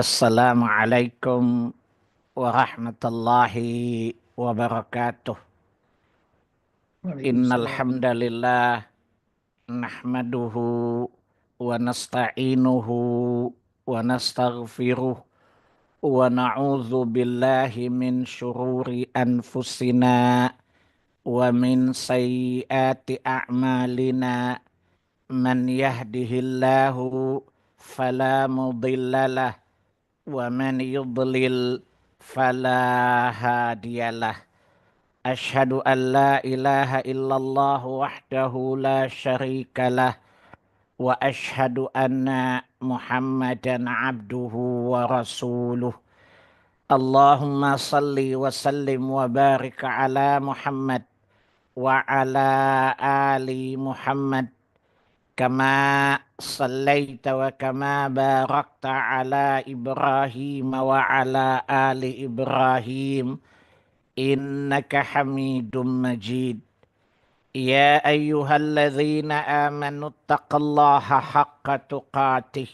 Assalamualaikum warahmatullahi wabarakatuh. Innal Waalaikumsalam. hamdalillah nahmaduhu wa nasta'inuhu wa nastaghfiruh wa na'udzu billahi min syururi anfusina wa min sayyiati a'malina. Man yahdihillahu fala mudhillalah wa man yudlil fala hadiyalah. Asyhadu an la ilaha illallah wahdahu la syarikalah wa asyhadu anna Muhammadan abduhu wa rasuluh. Allahumma salli wa sallim wa barik ala Muhammad wa ala ali Muhammad kama sallaita wa kama barakta ala Ibrahim wa ala ali Ibrahim innaka Hamidum Majid. Ya ayyuhalladzina amanu taqullaha haqqa tuqatih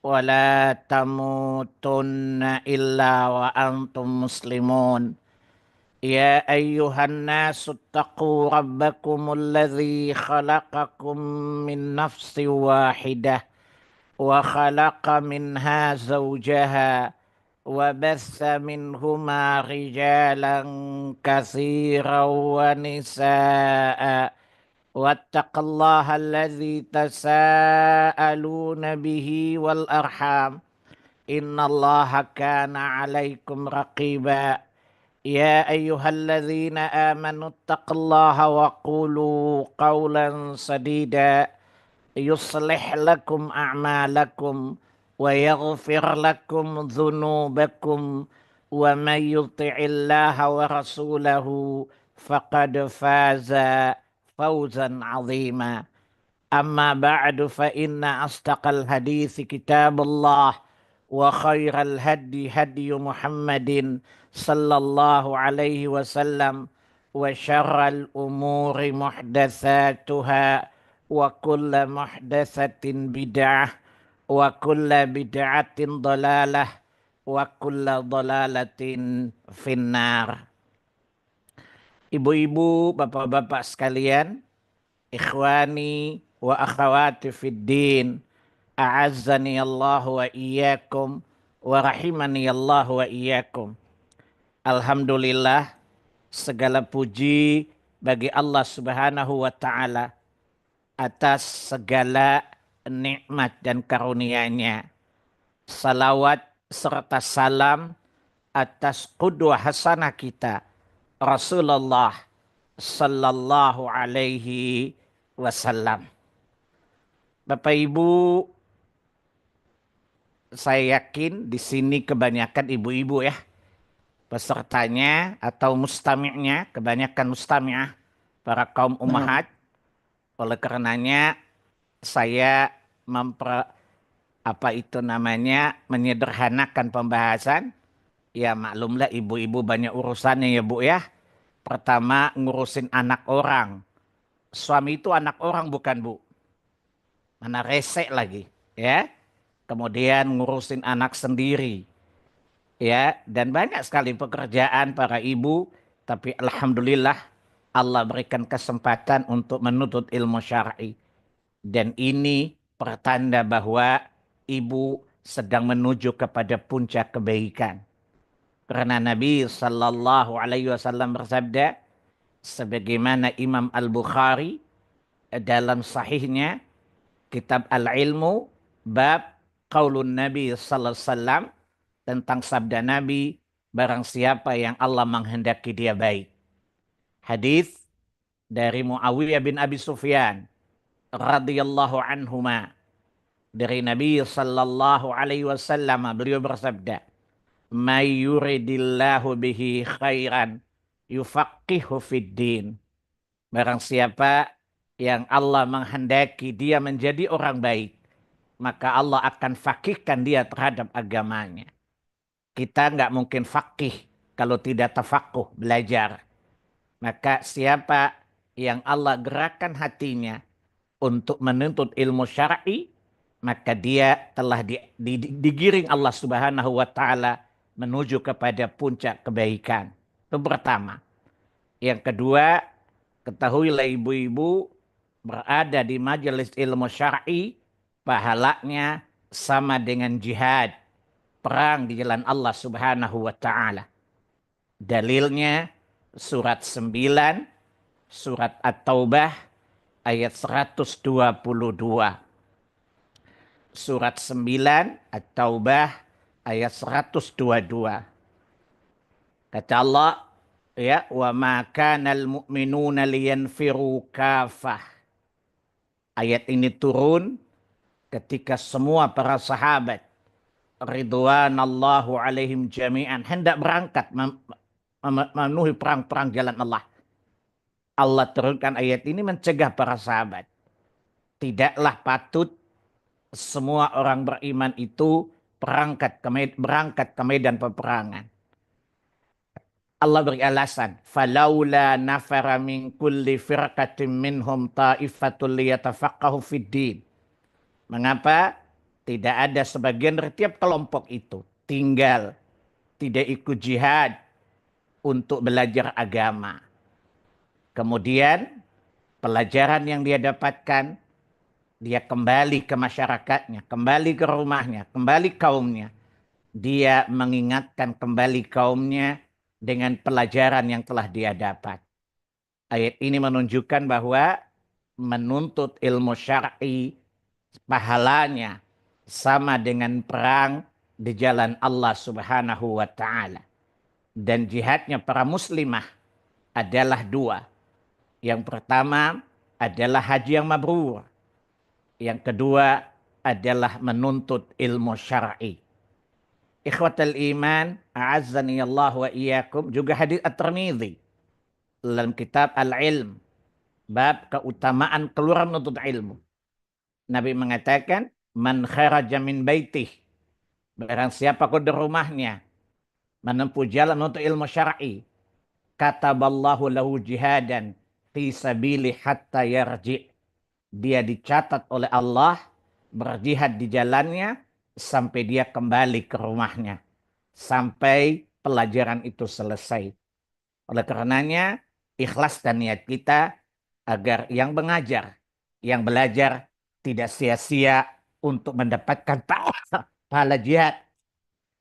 wa la tamutunna illa wa antum muslimun. Ya ayyuhan nasu taqu rabbakumul ladzi khalaqakum min nafsin wahidah wa khalaqa minha zawjaha wa batha minhuma rijalan katsiran wa nisaa wattaqullaha alladzi tasaaluna bihi wal arham innallaha kana 'alaikum raqiba. يا أيها الذين آمنوا اتقوا الله وقولوا قولا سديدا يصلح لكم أعمالكم ويغفر لكم ذنوبكم ومن يطع الله ورسوله فقد فاز فوزا عظيما. أما بعد فإن أصدق الحديث كتاب الله وخير الهدي هدي محمد صلى الله عليه وسلم وشر الأمور محدثاتها وكل محدثة بدعة وكل بدعة ضلالة وكل ضلالة في النار. Ibu-ibu, bapak-bapak sekalian, ikhwani wa akhwati fid din, a'azzani Allah wa iyyakum wa rahimani Allah wa iyyakum. Alhamdulillah, segala puji bagi Allah Subhanahu wa taala atas segala nikmat dan karunia-Nya. Salawat serta salam atas qudwah hasanah kita Rasulullah sallallahu alaihi wasallam. Bapak Ibu, saya yakin di sini kebanyakan ibu-ibu ya. Pesertanya atau mustami'nya, kebanyakan mustami'ah, para kaum Naam. ummahat. Oleh karenanya saya menyederhanakan pembahasan. Ya maklumlah ibu-ibu banyak urusannya ya Bu ya. Pertama ngurusin anak orang. Suami itu anak orang bukan Bu? Mana resek lagi ya. Kemudian ngurusin anak sendiri. Ya, dan banyak sekali pekerjaan para ibu, tapi alhamdulillah Allah berikan kesempatan untuk menuntut ilmu syar'i. Dan ini pertanda bahwa ibu sedang menuju kepada puncak kebaikan. Karena Nabi sallallahu alaihi wasallam bersabda sebagaimana Imam Al-Bukhari dalam sahihnya kitab Al-Ilmu bab qaulun Nabi sallallahu alaihi wasallam tentang sabda Nabi, barang siapa yang Allah menghendaki dia baik. Hadis dari Muawiyah bin Abi Sufyan radhiyallahu anhuma, dari Nabi sallallahu alaihi wasallam beliau bersabda, "May yuridillahu bihi khairan yufaqihu fid din." Barang siapa yang Allah menghendaki dia menjadi orang baik, maka Allah akan fakihkan dia terhadap agamanya. Kita nggak mungkin fakih kalau tidak tafakuh, belajar. Maka siapa yang Allah gerakkan hatinya untuk menuntut ilmu syar'i, maka dia telah digiring Allah Subhanahu wa taala menuju kepada puncak kebaikan. Itu pertama. Yang kedua, ketahuilah ibu-ibu berada di majelis ilmu syar'i, pahalanya sama dengan jihad, perang di jalan Allah Subhanahu wa taala. Dalilnya surat 9, surat At-Taubah ayat 122. Surat 9 At-Taubah ayat 122. Kata Allah, ya, wa ma kanal mu'minuna liyanfiru kafah. Ayat ini turun ketika semua para sahabat ridwanallahu alaihim jami'an hendak berangkat memenuhi perang-perang jalan Allah. Allah turunkan ayat ini mencegah para sahabat. Tidaklah patut semua orang beriman itu berangkat ke medan peperangan. Allah beri alasan, falaula nafara min kulli firqatin minhum ta'ifatul liyatafaqahu fid din. Mengapa tidak ada sebagian dari tiap kelompok itu tinggal tidak ikut jihad untuk belajar agama. Kemudian pelajaran yang dia dapatkan, dia kembali ke masyarakatnya, kembali ke rumahnya, kembali kaumnya. Dia mengingatkan kembali kaumnya dengan pelajaran yang telah dia dapat. Ayat ini menunjukkan bahwa menuntut ilmu syar'i pahalanya sama dengan perang di jalan Allah Subhanahu wa taala. Dan jihadnya para muslimah adalah dua. Yang pertama adalah haji yang mabrur. Yang kedua adalah menuntut ilmu syar'i. Ikhwatal iman, a'azzani Allah wa iyyakum, juga hadis At-Tirmidzi dalam kitab Al-Ilm, bab keutamaan keluar menuntut ilmu. Nabi mengatakan, man kharaja min baitih, barang siapa keluar dari rumahnya menempuh jalan menuntut ilmu syar'i, kataballahu lahu jihadan fi sabili hatta yarji'. Dia dicatat oleh Allah berjihad di jalannya sampai dia kembali ke rumahnya, sampai pelajaran itu selesai. Oleh karenanya, ikhlas dan niat kita agar yang mengajar, yang belajar tidak sia-sia untuk mendapatkan pahala jihad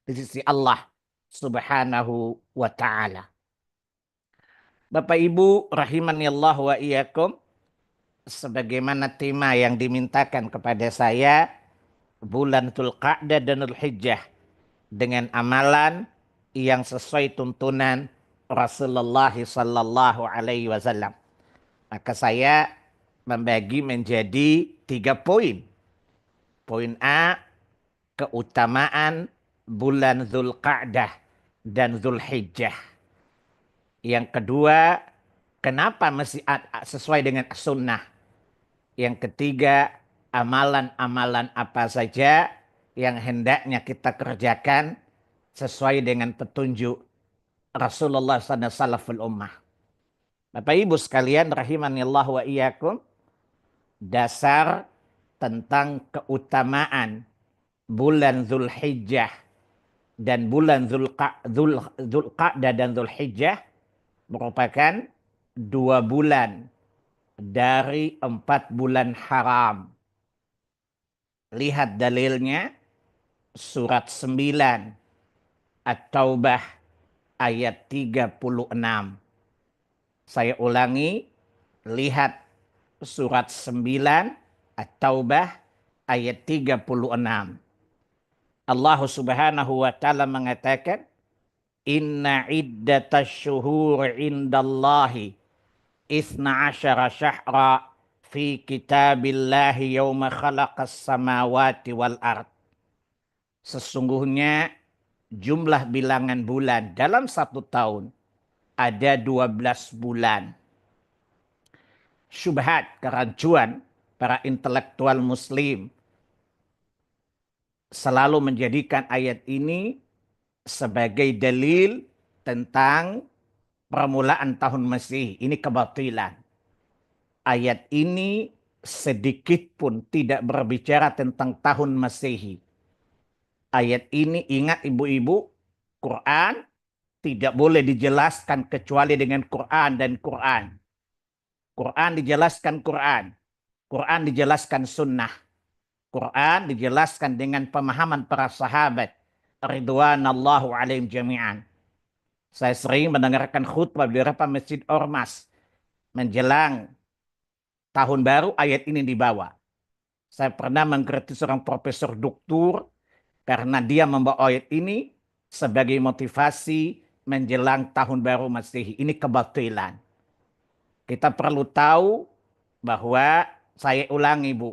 di sisi Allah Subhanahu wa taala. Bapak Ibu rahimani Allah wa iyyakum, sebagaimana tema yang dimintakan kepada saya, bulan Dzulqa'dah dan Dzulhijjah dengan amalan yang sesuai tuntunan Rasulullah sallallahu alaihi wasallam. Maka saya membagi menjadi 3 poin. Poin A, keutamaan bulan Dzulqa'dah dan Dzulhijjah. Yang kedua, kenapa mesti sesuai dengan sunnah. Yang ketiga, amalan-amalan apa saja yang hendaknya kita kerjakan sesuai dengan petunjuk Rasulullah sallallahu ummah. Bapak Ibu sekalian rahimani Allah wa iyyakum, dasar tentang keutamaan bulan Dzulhijjah dan bulan Dzulqa'dah dan Dzulhijjah merupakan 2 bulan dari 4 bulan haram. Lihat dalilnya, surat 9 At-Taubah ayat 36. Saya ulangi, lihat surat 9 At-Taubah ayat 36. Allah Subhanahu wa taala mengatakan, inna iddatash syuhur indallahi isna asyara syahra fi kitabillahi yawma khalaqas samawati wal ard. Sesungguhnya jumlah bilangan bulan dalam 1 tahun ada 12 bulan. Syubhat, kerancuan para intelektual muslim selalu menjadikan ayat ini sebagai dalil tentang permulaan tahun Masehi. Ini kebatilan. Ayat ini sedikit pun tidak berbicara tentang tahun Masehi. Ayat ini ingat ibu-ibu, Quran tidak boleh dijelaskan kecuali dengan Quran dan Quran. Quran dijelaskan Quran. Quran dijelaskan sunnah. Quran dijelaskan dengan pemahaman para sahabat. Ridwanallahu alaihim jami'an. Saya sering mendengarkan khutbah di beberapa masjid ormas. Menjelang tahun baru ayat ini dibawa. Saya pernah mengkritik seorang profesor doktor karena dia membawa ayat ini sebagai motivasi menjelang tahun baru Masehi. Ini kebatilan. Kita perlu tahu bahwa saya ulangi Bu,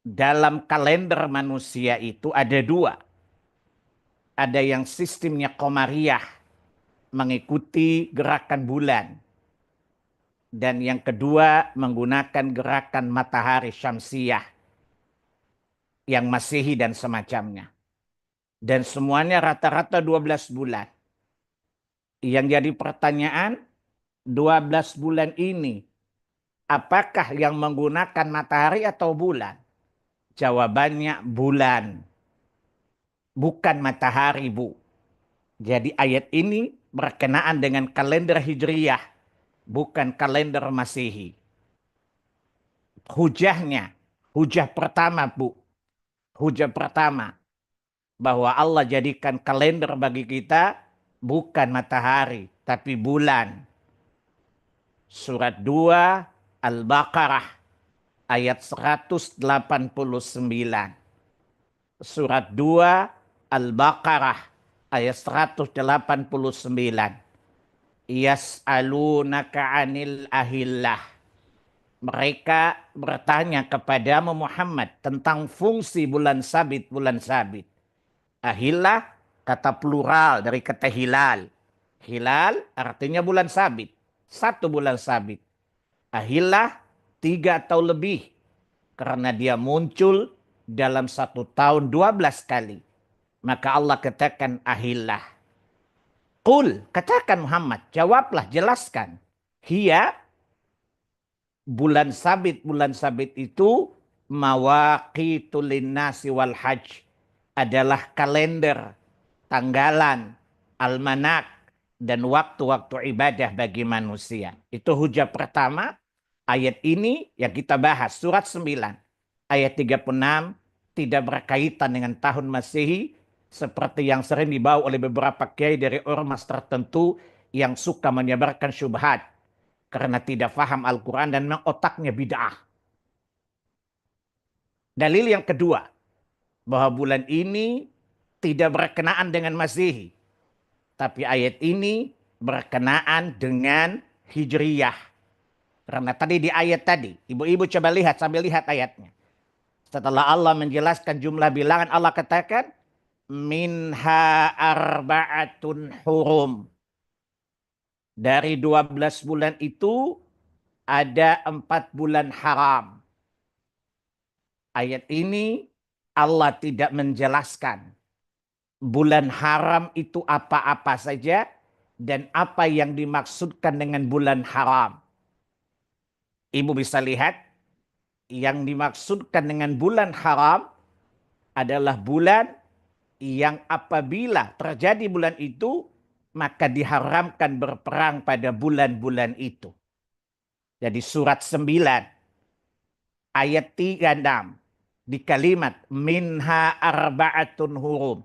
dalam kalender manusia itu ada dua. Ada yang sistemnya Qamariyah, mengikuti gerakan bulan. Dan yang kedua menggunakan gerakan matahari Syamsiyah, yang Masehi dan semacamnya. Dan semuanya rata-rata 12 bulan. Yang jadi pertanyaan, 12 bulan ini, apakah yang menggunakan matahari atau bulan? Jawabannya bulan. Bukan matahari, Bu. Jadi ayat ini berkenaan dengan kalender Hijriyah, bukan kalender Masehi. Hujahnya, hujah pertama, Bu. Hujah pertama, bahwa Allah jadikan kalender bagi kita bukan matahari, tapi bulan. Surat 2 Al-Baqarah ayat 189. Surat 2 Al-Baqarah ayat 189. Yas'alunaka 'anil ahillah. Mereka bertanya kepadamu Muhammad tentang fungsi bulan sabit, bulan sabit. Ahillah kata plural dari kata hilal. Hilal artinya bulan sabit. Satu bulan sabit. Ahillah 3 atau lebih. Karena dia muncul dalam 1 tahun 12 kali. Maka Allah katakan ahillah. Qul, katakan Muhammad, jawablah, jelaskan. Hiya, bulan sabit itu mawaqitul linnasi wal hajj, adalah kalender, tanggalan, almanak, dan waktu-waktu ibadah bagi manusia. Itu hujah pertama. Ayat ini yang kita bahas, surat 9, ayat 36, tidak berkaitan dengan tahun Masehi, seperti yang sering dibawa oleh beberapa kiai dari ormas tertentu yang suka menyebarkan syubhat karena tidak faham Al-Quran dan memang otaknya bid'ah. Dalil yang kedua, bahwa bulan ini tidak berkenaan dengan Masehi, tapi ayat ini berkenaan dengan Hijriyah. Karena tadi di ayat tadi, ibu-ibu coba lihat sambil lihat ayatnya. Setelah Allah menjelaskan jumlah bilangan, Allah katakan, minha arba'atun hurum. Dari 12 bulan itu ada 4 bulan haram. Ayat ini Allah tidak menjelaskan bulan haram itu apa-apa saja dan apa yang dimaksudkan dengan bulan haram. Ibu bisa lihat, yang dimaksudkan dengan bulan haram adalah bulan yang apabila terjadi bulan itu, maka diharamkan berperang pada bulan-bulan itu. Jadi surat 9 ayat 36 di kalimat minha arba'atun hurum.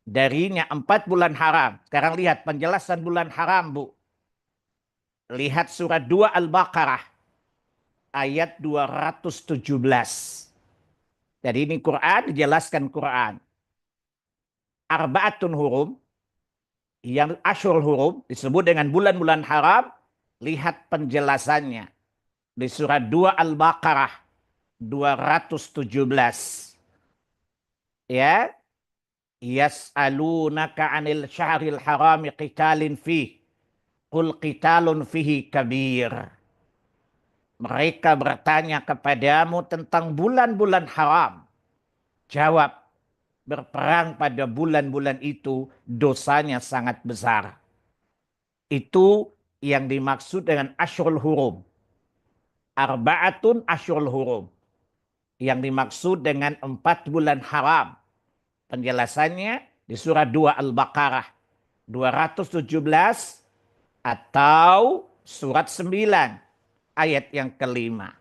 Darinya 4 bulan haram. Sekarang lihat penjelasan bulan haram, Bu. Lihat surat 2 Al-Baqarah ayat 217. Jadi ini Quran, dijelaskan Quran. Arba'atun hurum, yang Ashurul Hurum disebut dengan bulan-bulan haram. Lihat penjelasannya di surat 2 Al-Baqarah 217. Ya, yas'alunaka 'anil syahril harami qitalin fih. Qul qitalun fihi kabir. Mereka bertanya kepadamu tentang bulan-bulan haram. Jawab, berperang pada bulan-bulan itu dosanya sangat besar. Itu yang dimaksud dengan Ashurul Hurum. arba'atun asyurul hurum. Yang dimaksud dengan 4 bulan haram. Penjelasannya di surah 2 Al-Baqarah 217 atau surat 9 ayat yang kelima.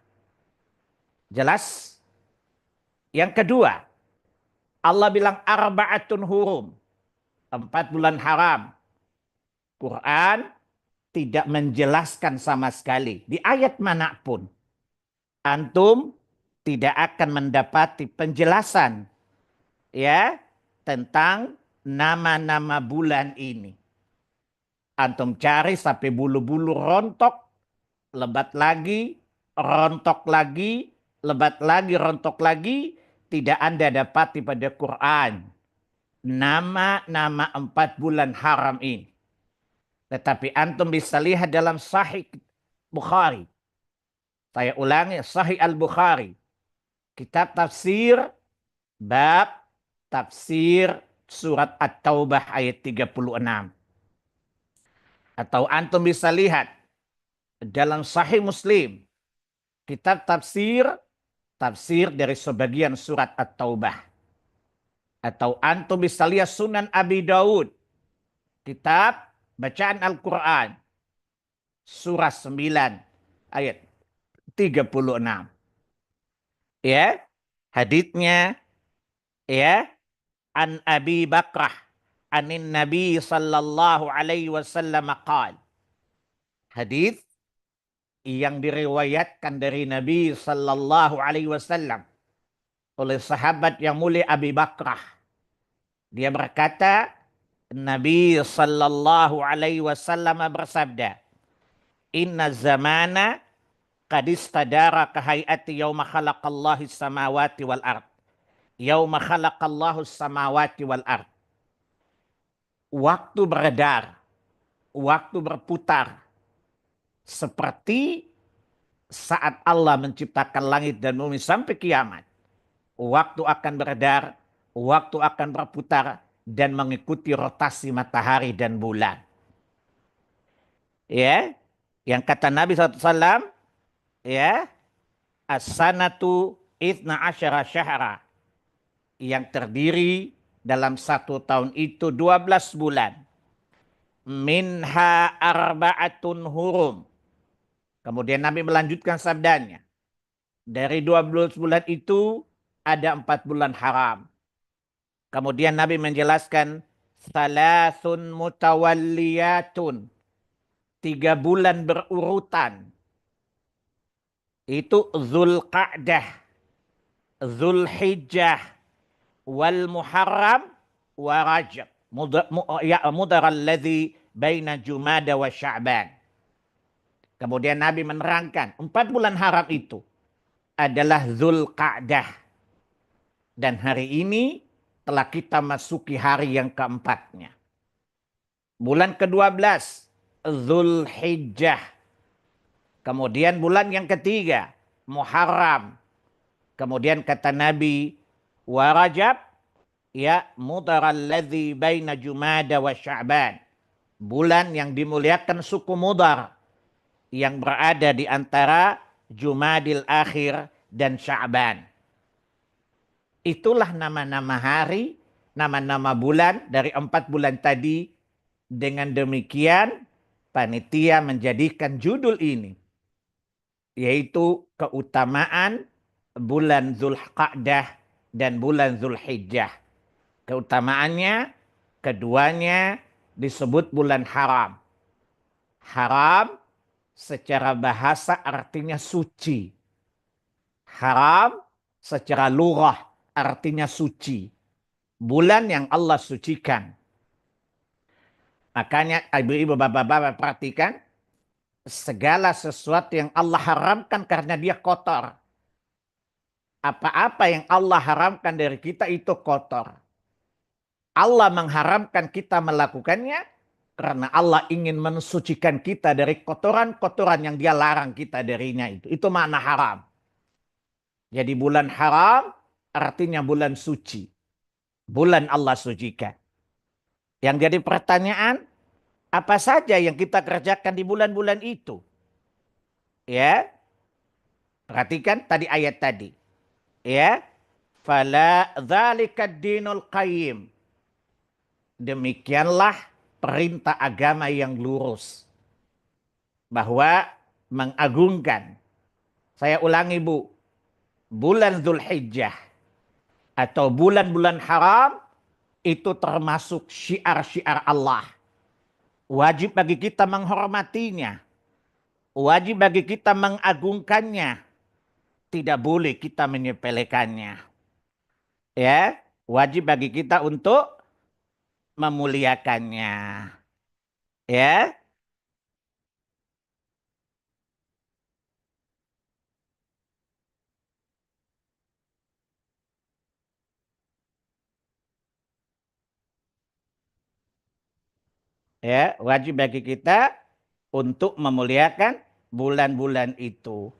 Jelas? Yang kedua, Allah bilang arba'atun hurum. 4 bulan haram. Quran tidak menjelaskan sama sekali. Di ayat manapun. Antum tidak akan mendapati penjelasan ya tentang nama-nama bulan ini. Antum cari sampai bulu-bulu rontok, lebat lagi, rontok lagi, lebat lagi, rontok lagi. Tidak Anda dapati pada Quran nama-nama 4 bulan haram ini. Tetapi antum bisa lihat dalam Sahih Bukhari. Saya ulangi, Sahih Al-Bukhari. Kitab tafsir, bab tafsir surat At-Taubah ayat 36. Atau antum bisa lihat dalam Sahih Muslim, kitab tafsir, tafsir dari sebagian surat At-Taubah. Atau antum bisa lihat Sunan Abi Daud, kitab bacaan Al-Quran, surah 9 ayat 36. Ya, haditsnya ya, an Abi Bakrah anin Nabi sallallahu alaihi wasallam qaal. Hadits yang diriwayatkan dari Nabi sallallahu alaihi wasallam oleh sahabat yang mulia Abi Bakrah. Dia berkata, Nabi sallallahu alaihi wasallam bersabda, "Inna zamana qad istadara ka hayati yauma khalaqallahu samawati wal ard." Yauma khalaqallahu samawati wal ard. Waktu beredar, waktu berputar seperti saat Allah menciptakan langit dan bumi sampai kiamat. Waktu akan beredar, waktu akan berputar dan mengikuti rotasi matahari dan bulan. Ya, yang kata Nabi SAW, ya, as-sanatu ithna asyara syahra, yang terdiri dalam 1 tahun itu 12 bulan. Minha arba'atun hurum. Kemudian Nabi melanjutkan sabdanya. Dari 12 bulan itu ada 4 bulan haram. Kemudian Nabi menjelaskan salasun mutawalliyatun. 3 bulan berurutan. Itu Zulqa'dah, Zulhijjah, wal Muharram, wa Rajab. Mudar alladhi baina Jumada wa Sya'ban. Kemudian Nabi menerangkan 4 bulan haram itu adalah Zulqa'dah. Dan hari ini telah kita masuki hari yang keempatnya. Bulan ke-12 Zulhijjah. Kemudian bulan yang ketiga Muharram. Kemudian kata Nabi wa Rajab, ya mudaralladzi baina Jumada wa Sya'ban. Bulan yang dimuliakan suku Mudar yang berada di antara Jumadil Akhir dan Sya'ban. Itulah nama-nama hari, nama-nama bulan dari 4 bulan tadi. Dengan demikian panitia menjadikan judul ini, yaitu keutamaan bulan Zulqa'dah dan bulan Zulhijjah. Keutamaannya, keduanya disebut bulan haram. Haram secara bahasa artinya suci. Haram secara lughah artinya suci. Bulan yang Allah sucikan. Makanya ibu-ibu, bapak-bapak perhatikan, segala sesuatu yang Allah haramkan karena dia kotor. Apa-apa yang Allah haramkan dari kita itu kotor. Allah mengharamkan kita melakukannya karena Allah ingin mensucikan kita dari kotoran-kotoran yang dia larang kita darinya itu. Itu makna haram. Jadi bulan haram artinya bulan suci. Bulan Allah sucikan. Yang jadi pertanyaan, apa saja yang kita kerjakan di bulan-bulan itu? Ya, Perhatikan tadi ayat tadi. Ya. Fala dzalikad dinul qayyim. Demikianlah perintah agama yang lurus. Bahwa mengagungkan. Saya ulangi Bu. Bulan Dzulhijjah atau bulan-bulan haram itu termasuk syiar-syiar Allah. Wajib bagi kita menghormatinya. Wajib bagi kita mengagungkannya. Tidak boleh kita menyepelekannya. Ya, wajib bagi kita untuk memuliakannya. Ya, ya, wajib bagi kita untuk memuliakan bulan-bulan itu.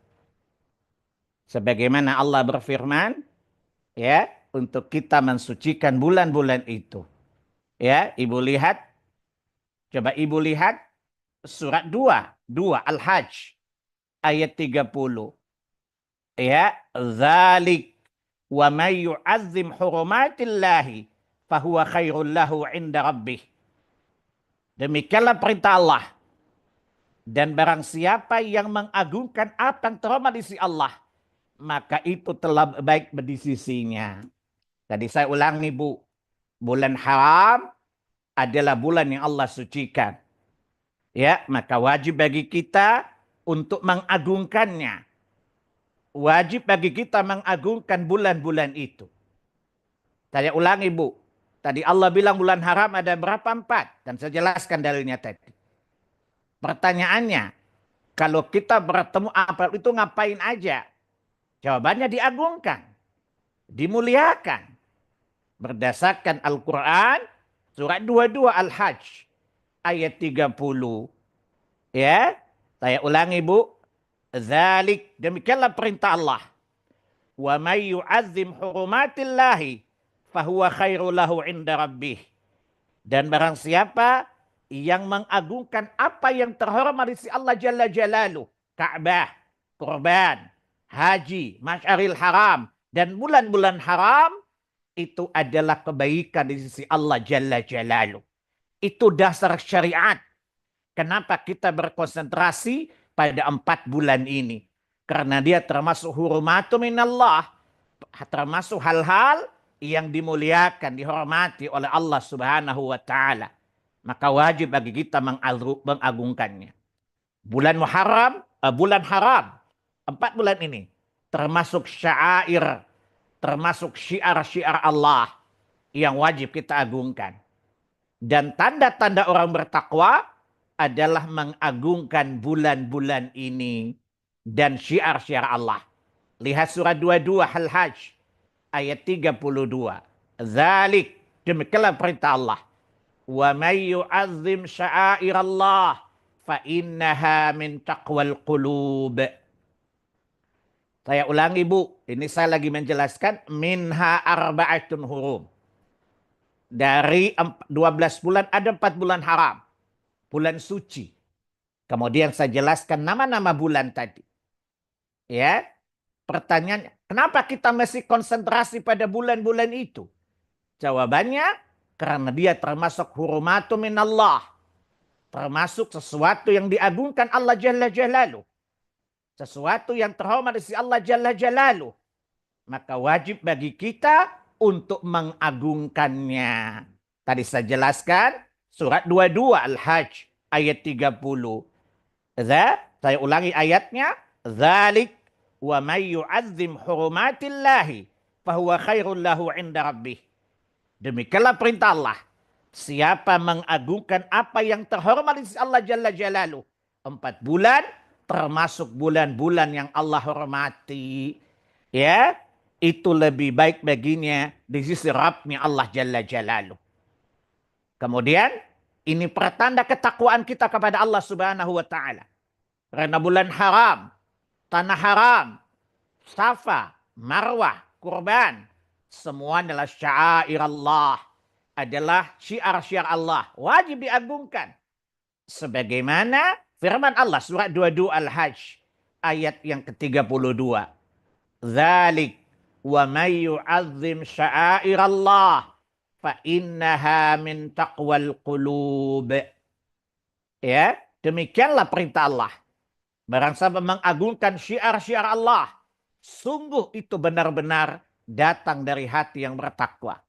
Sebagaimana Allah berfirman, ya, untuk kita mensucikan bulan-bulan itu. Ya, Ibu lihat, coba Ibu lihat surat 2 Al-Hajj ayat 30. Ya, zalik wa may yu'azzim hurumatillahi fahuwa khairul lahu 'inda rabbih. Demikianlah perintah Allah. Dan barang siapa yang mengagungkan apa yang terhormat di sisi Allah, maka itu telah baik di sisinya. Tadi saya ulangi Bu, bulan haram adalah bulan yang Allah sucikan. Ya, maka wajib bagi kita untuk mengagungkannya. Wajib bagi kita mengagungkan bulan-bulan itu. Saya ulangi Bu. Tadi Allah bilang bulan haram ada berapa? 4. Dan saya jelaskan dalilnya tadi. Pertanyaannya, kalau kita bertemu apa itu ngapain aja? Jawabannya diagungkan. Dimuliakan. Berdasarkan Al-Quran, surat 22 Al-Hajj, ayat 30. Ya, saya ulangi Bu. Zalik, demikianlah perintah Allah. Wa may yu'azzim hurumatillahi fahuwa khairul lahu 'inda rabbih. Dan barang siapa yang mengagungkan apa yang terhormat di sisi Allah Jalla Jalaluh, Ka'bah, kurban, haji, Masyaril Haram dan bulan-bulan haram, itu adalah kebaikan di sisi Allah Jalla Jalaluh. Itu dasar syariat. Kenapa kita berkonsentrasi pada 4 bulan ini? Karena dia termasuk hurumatu minallah. Termasuk hal-hal yang dimuliakan, dihormati oleh Allah Subhanahu wa taala. Maka wajib bagi kita mengagungkannya. Bulan Muharram, bulan haram, 4 bulan ini termasuk syair, termasuk syiar-syiar Allah yang wajib kita agungkan. Dan tanda-tanda orang bertakwa adalah mengagungkan bulan-bulan ini dan syiar-syiar Allah. Lihat surat 22 Al-Hajj ayat 32. Zalik, demikianlah perintah Allah. Wa may yu'azzim sya'airallah fa innaha min taqwal qulub. Saya ulangi Bu, ini saya lagi menjelaskan minha arba'atun hurum. Dari 12 bulan ada 4 bulan haram. Bulan suci. Kemudian saya jelaskan nama-nama bulan tadi. Ya, pertanyaannya, kenapa kita mesti konsentrasi pada bulan-bulan itu? Jawabannya, karena dia termasuk hurumatu minallah. Termasuk sesuatu yang diagungkan Allah Jalla Jalaluh. Sesuatu yang terhormat di sisi Allah Jalla Jalaluh. Maka wajib bagi kita untuk mengagungkannya. Tadi saya jelaskan surat 22 Al-Hajj ayat 30. Saya ulangi ayatnya. Zalik wa may yu'azzim hurumatillahi fahuwa khairul lahu 'inda rabbih. Demikianlah perintah Allah. Siapa mengagungkan apa yang terhormat di sisi Allah Jalla Jalaluh. 4 bulan termasuk bulan-bulan yang Allah hormati. Ya, itu lebih baik baginya di sisi Rabbnya Allah Jalla Jalaluh. Kemudian ini pertanda ketakwaan kita kepada Allah Subhanahu wa taala. Karena bulan haram, tanah haram, Safa, Marwah, kurban, semua adalah syair Allah, adalah syiar-syiar Allah, wajib diagungkan. Sebagaimana firman Allah surat 22 Al-Hajj ayat yang ke-32. Dzalik wa may yu'azzim sya'airallah fa innaha min taqwal qulub. Ya, demikianlah perintah Allah. Barang siapa mengagungkan syiar-syiar Allah, sungguh itu benar-benar datang dari hati yang bertakwa.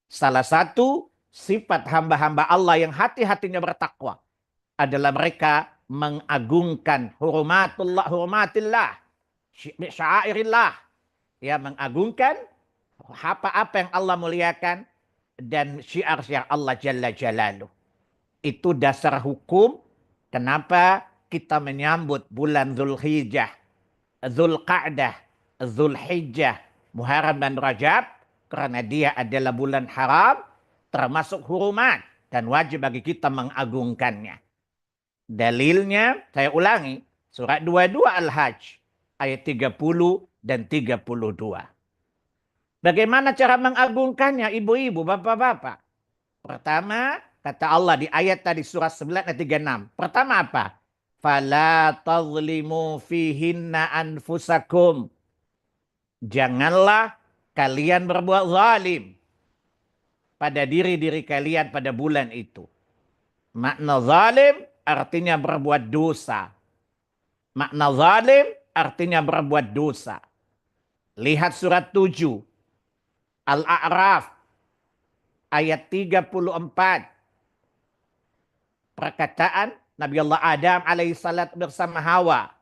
Salah satu sifat hamba-hamba Allah yang hati-hatinya bertakwa adalah mereka mengagungkan hurumatillah, syairillah. Ya, mengagungkan apa-apa yang Allah muliakan dan syiar-syiar Allah Jalla Jalaluh. Itu dasar hukum kenapa kita menyambut bulan Zulhijjah, Zulqa'dah, Zulhijjah, Muharram dan Rajab, karena dia adalah bulan haram, termasuk hurumat, dan wajib bagi kita mengagungkannya. Dalilnya, saya ulangi, surat 22 Al-Hajj, ayat 30 dan 32. Bagaimana cara mengagungkannya, ibu-ibu, bapak-bapak? Pertama, kata Allah di ayat tadi surat 9 ayat 36. Pertama apa? Fala tazlimu fihinna anfusakum. Janganlah kalian berbuat zalim pada diri-diri kalian pada bulan itu. Makna zalim artinya berbuat dosa. Makna zalim artinya berbuat dosa. Lihat surat 7 Al-A'raf ayat 34. Perkataan Nabi Allah Adam alaihissalam bersama Hawa.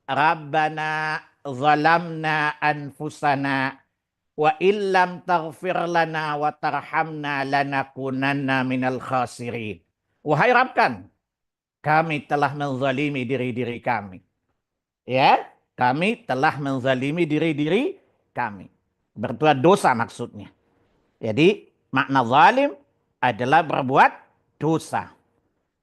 Rabbana zalamna anfusana wa illam taghfir lana wa tarhamna lanakunanna minal khasirin. Wahai Rabb, kami telah menzalimi diri-diri kami. Ya, kami telah menzalimi diri-diri kami. Berbuat dosa maksudnya. Jadi makna zalim adalah berbuat dosa.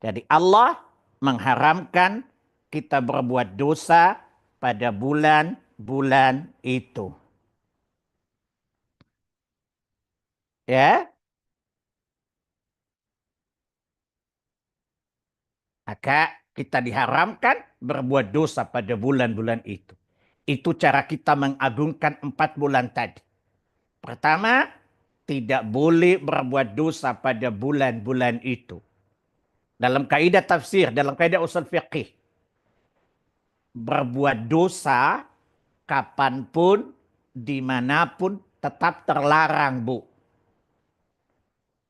Jadi Allah mengharamkan kita berbuat dosa pada bulan-bulan itu. Ya, maka kita diharamkan berbuat dosa pada bulan-bulan itu. Itu cara kita mengagungkan 4 bulan tadi. Pertama, tidak boleh berbuat dosa pada bulan-bulan itu. Dalam kaidah tafsir, dalam kaidah usul fiqih, berbuat dosa kapanpun, dimanapun tetap terlarang, Bu.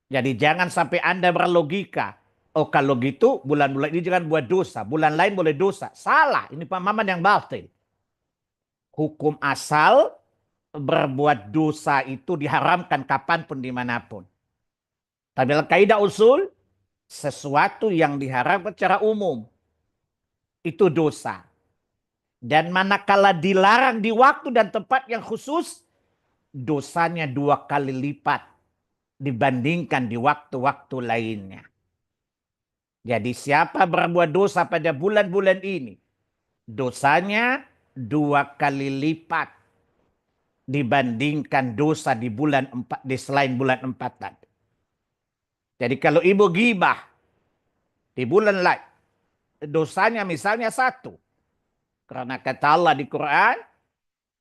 Jadi jangan sampai Anda berlogika, oh kalau gitu bulan-bulan ini jangan buat dosa, bulan lain boleh dosa. Salah, ini pemahaman yang batil. Hukum asal berbuat dosa itu diharamkan kapanpun, dimanapun. Tapi dalam kaidah usul, sesuatu yang diharamkan secara umum itu dosa. Dan manakala dilarang di waktu dan tempat yang khusus, dosanya 2 kali lipat dibandingkan di waktu-waktu lainnya. Jadi siapa berbuat dosa pada bulan-bulan ini, dosanya 2 kali lipat dibandingkan dosa di bulan 4, di selain bulan 4 tadi. Jadi kalau ibu ghibah di bulan lain, dosanya misalnya 1. Karena kata Allah di Quran,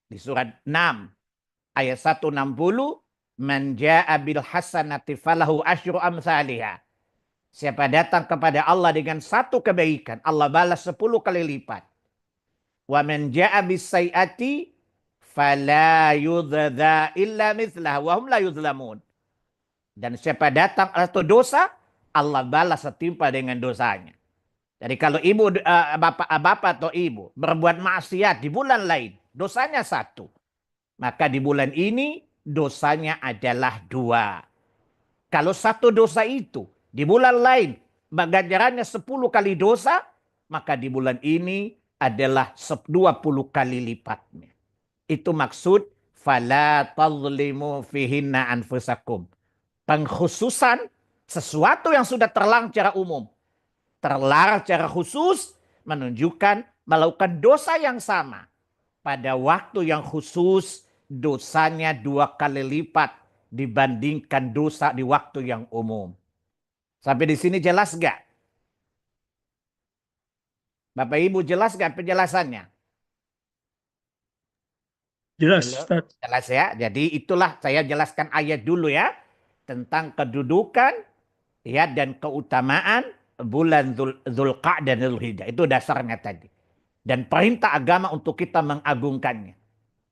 di surat 6, ayat 160, man jaa bil hasanati falahu asyru amsalihah. Siapa datang kepada Allah dengan 1 kebaikan, Allah balas 10 kali lipat. Wa man jaa bis sayyiati fala yudza illa mithlah wa hum la yuzlamun. Dan siapa datang atau dosa, Allah balas setimpal dengan dosanya. Jadi kalau ibu, bapak atau ibu berbuat maksiat di bulan lain, dosanya 1. Maka di bulan ini dosanya adalah 2. Kalau 1 dosa itu di bulan lain ganjarannya 10 kali dosa, maka di bulan ini adalah 20 kali lipatnya. Itu maksud fala tazlimu fihinna anfusakum. Pengkhususan sesuatu yang sudah terlarang secara umum. Terlarang secara khusus menunjukkan melakukan dosa yang sama. Pada waktu yang khusus dosanya 2 kali lipat dibandingkan dosa di waktu yang umum. Sampai di sini jelas gak? Bapak Ibu jelas gak penjelasannya? Jelas, Belum? Ustaz. Jelas ya. Jadi itulah saya jelaskan ayat dulu ya. Tentang kedudukan ya dan keutamaan bulan Zulqa'dah dan Zulhijjah. Itu dasarnya tadi. Dan perintah agama untuk kita mengagungkannya.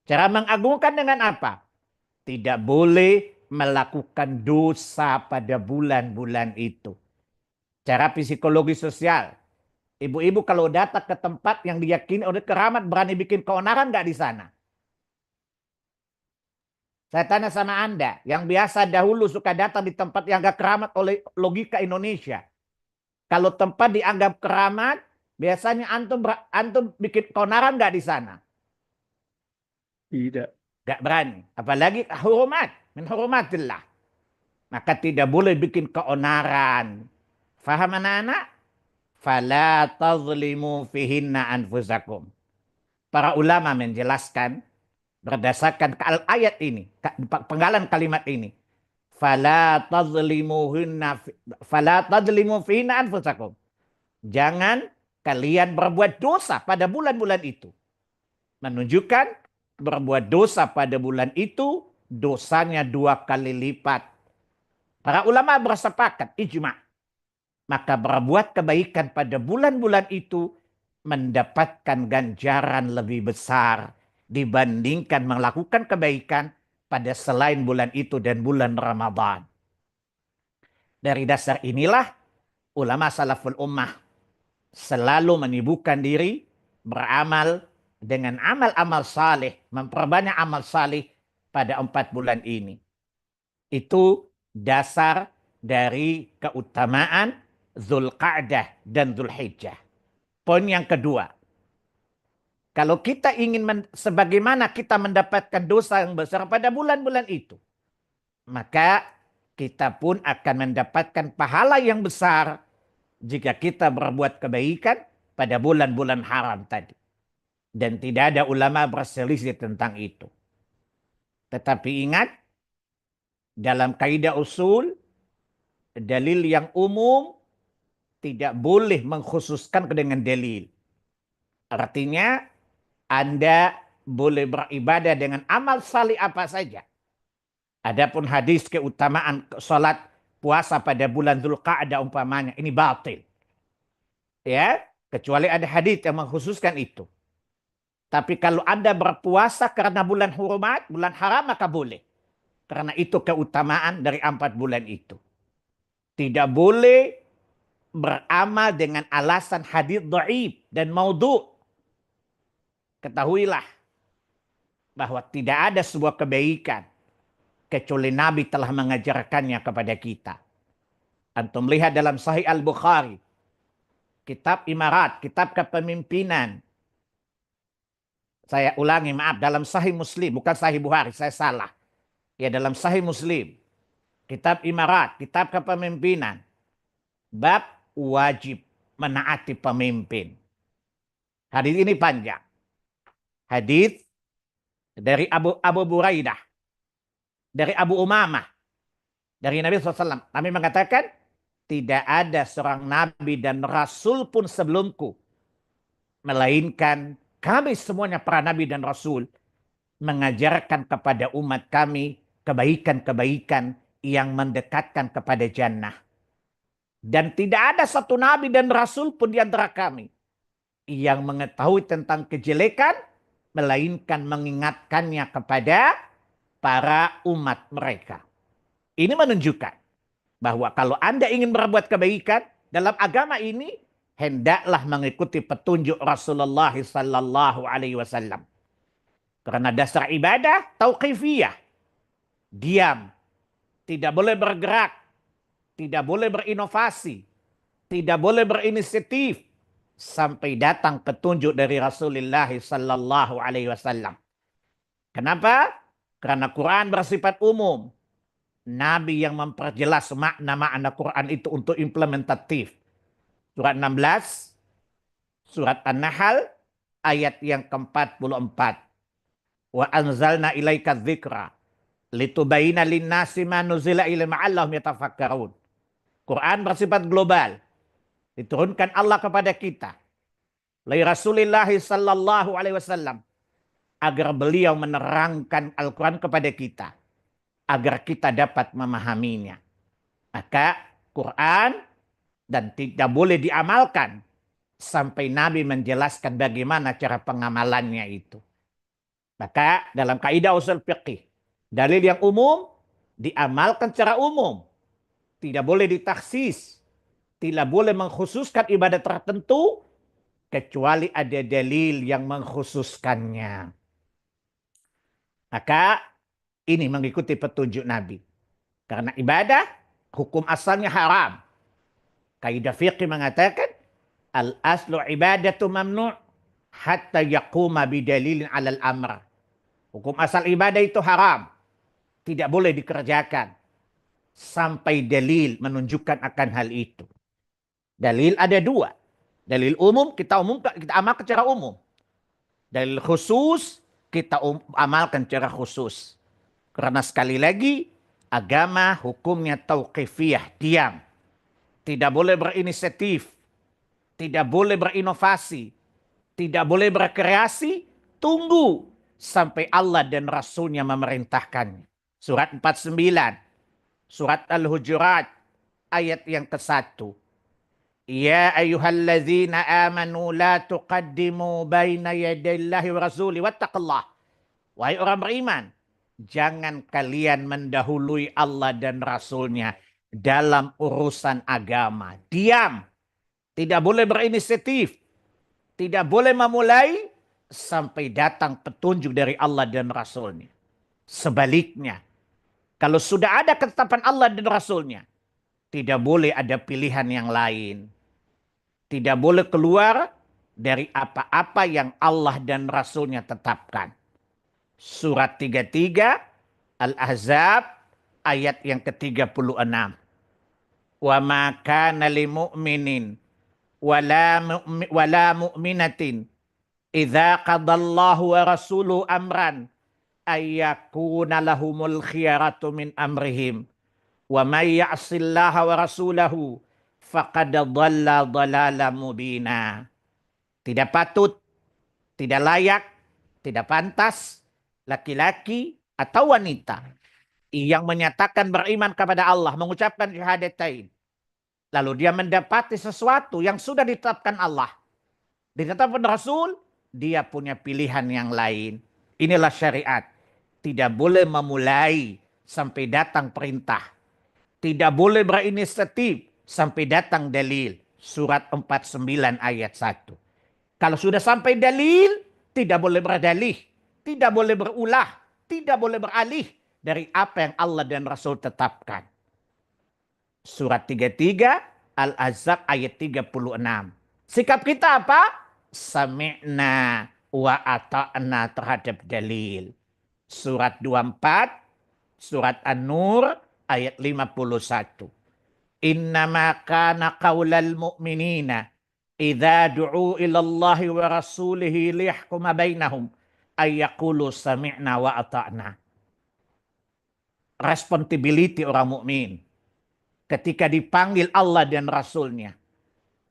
Cara mengagungkan dengan apa? Tidak boleh melakukan dosa pada bulan-bulan itu. Cara psikologi sosial. Ibu-ibu kalau datang ke tempat yang diyakini oleh keramat berani bikin keonaran nggak di sana? Saya tanya sama Anda, yang biasa dahulu suka datang di tempat yang gak keramat oleh logika Indonesia. Kalau tempat dianggap keramat, biasanya antum bikin keonaran nggak di sana? Tidak. Gak berani. Apalagi hurumat, min hurumatillah. Maka tidak boleh bikin keonaran. Faham anak-anak? Fala tazlimu fihinna anfusakum. Para ulama menjelaskan berdasarkan ayat ini, penggalan kalimat ini. Fala tazlimu fihinna anfusakum. Jangan kalian berbuat dosa pada bulan-bulan itu. Menunjukkan berbuat dosa pada bulan itu dosanya 2 kali lipat. Para ulama bersepakat ijma. Maka berbuat kebaikan pada bulan-bulan itu mendapatkan ganjaran lebih besar dibandingkan melakukan kebaikan pada selain bulan itu dan bulan Ramadan. Dari dasar inilah ulama salaful ummah selalu menyibukkan diri beramal dengan amal-amal saleh, memperbanyak amal saleh pada 4 bulan ini. Itu dasar dari keutamaan Zulqa'dah dan Zulhijjah. Poin yang kedua, kalau kita ingin sebagaimana kita mendapatkan dosa yang besar pada bulan-bulan itu, maka kita pun akan mendapatkan pahala yang besar jika kita berbuat kebaikan pada bulan-bulan haram tadi. Dan tidak ada ulama berselisih tentang itu. Tetapi ingat, dalam kaidah usul, dalil yang umum tidak boleh mengkhususkan dengan dalil. Artinya, Anda boleh beribadah dengan amal salih apa saja. Adapun hadis keutamaan salat puasa pada bulan Zulqa'dah umpamanya, ini batil. Ya, kecuali ada hadis yang mengkhususkan itu. Tapi kalau Anda berpuasa karena bulan hurumat, bulan haram, maka boleh. Karena itu keutamaan dari 4 bulan itu. Tidak boleh beramal dengan alasan hadis dhaif dan maudhu'. Ketahuilah bahwa tidak ada sebuah kebaikan kecuali Nabi telah mengajarkannya kepada kita. Antum lihat dalam Sahih Al-Bukhari, kitab Imarat, kitab kepemimpinan. Saya ulangi, maaf, dalam Sahih Muslim, bukan Sahih Bukhari, saya salah. Ya, dalam Sahih Muslim, kitab Imarat, kitab kepemimpinan, bab wajib menaati pemimpin. Hadis ini panjang. Hadis dari Abu Buraidah, dari Abu Umamah, dari Nabi SAW. Nabi mengatakan, tidak ada seorang nabi dan rasul pun sebelumku, melainkan kami semuanya para nabi dan rasul mengajarkan kepada umat kami kebaikan-kebaikan yang mendekatkan kepada jannah. Dan tidak ada satu nabi dan rasul pun di antara kami yang mengetahui tentang kejelekan, melainkan mengingatkannya kepada para umat mereka. Ini menunjukkan bahwa kalau Anda ingin berbuat kebaikan dalam agama ini, hendaklah mengikuti petunjuk Rasulullah sallallahu alaihi wasallam. Karena dasar ibadah tauqifiyah. Diam, tidak boleh bergerak, tidak boleh berinovasi, tidak boleh berinisiatif sampai datang petunjuk dari Rasulullah sallallahu alaihi wasallam. Kenapa? Karena Quran bersifat umum. Nabi yang memperjelas makna-makna Quran itu untuk implementatif. Surat 16, surat An-Nahl, ayat yang ke-44. Wa anzalna ilaika dzikra litubayyana lin-nasi ma nuzila ilaihim la'allahum yatafakkarun. Quran bersifat global. Diturunkan Allah kepada kita. Lai Rasulullah sallallahu alaihi wasallam agar beliau menerangkan Al-Quran kepada kita, agar kita dapat memahaminya. Maka Quran dan tidak boleh diamalkan sampai Nabi menjelaskan bagaimana cara pengamalannya itu. Maka dalam kaidah usul fiqih, dalil yang umum diamalkan secara umum. Tidak boleh ditaksis. Tidak boleh mengkhususkan ibadat tertentu kecuali ada dalil yang mengkhususkannya. Maka ini mengikuti petunjuk Nabi. Karena ibadah hukum asalnya haram. Kaidah fikih mengatakan al-aslu ibadatu mamnu' hatta yaquma bidalilin 'alal amr. Hukum asal ibadah itu haram, tidak boleh dikerjakan sampai dalil menunjukkan akan hal itu. Dalil ada dua. Dalil umum kita amalkan secara umum. Dalil khusus kita amalkan secara khusus. Karena sekali lagi agama hukumnya tauqifiyah, diam. Tidak boleh berinisiatif, tidak boleh berinovasi, tidak boleh berkreasi, tunggu sampai Allah dan Rasulnya memerintahkannya. Surat 49, surat Al-Hujurat, ayat yang ke-1. Ya ayyuhalladzina amanu la tuqaddimu baina yadayillahi wa rasuli wattaqullah. Wahai orang beriman, jangan kalian mendahului Allah dan Rasulnya dalam urusan agama. Diam. Tidak boleh berinisiatif. Tidak boleh memulai sampai datang petunjuk dari Allah dan Rasulnya. Sebaliknya, kalau sudah ada ketetapan Allah dan Rasulnya, tidak boleh ada pilihan yang lain. Tidak boleh keluar dari apa-apa yang Allah dan Rasulnya tetapkan. Surat 33 Al-Ahzab ayat yang ke-36. Wa ma kana lil mu'minin wala mu'minatin idza qadallahu wa rasuluhu amran ayyakuna lahumul khiyaratu min amrihim wa may ya'sillaha wa rasulahu faqad dhalla dhalalan mubina. Tidak patut, tidak layak, tidak pantas laki-laki atau wanita yang menyatakan beriman kepada Allah, mengucapkan syahadatain, lalu dia mendapati sesuatu yang sudah ditetapkan Allah, ditetapkan Rasul, dia punya pilihan yang lain. Inilah syariat. Tidak boleh memulai sampai datang perintah. Tidak boleh berinisiatif sampai datang dalil. Surat 49 ayat 1. Kalau sudah sampai dalil, tidak boleh berdalih. Tidak boleh berulah. Tidak boleh beralih dari apa yang Allah dan Rasul tetapkan. Surat 33 Al-Ahzab ayat 36. Sikap kita apa? Sami'na wa ata'na terhadap dalil. Surat 24, surat An-Nur ayat 51. Innama kana qaulal mu'minina idza du'u ila Allah wa rasulihi liyahkuma bainahum ay yaqulu sami'na wa ata'na. Responsibility orang mukmin ketika dipanggil Allah dan Rasulnya,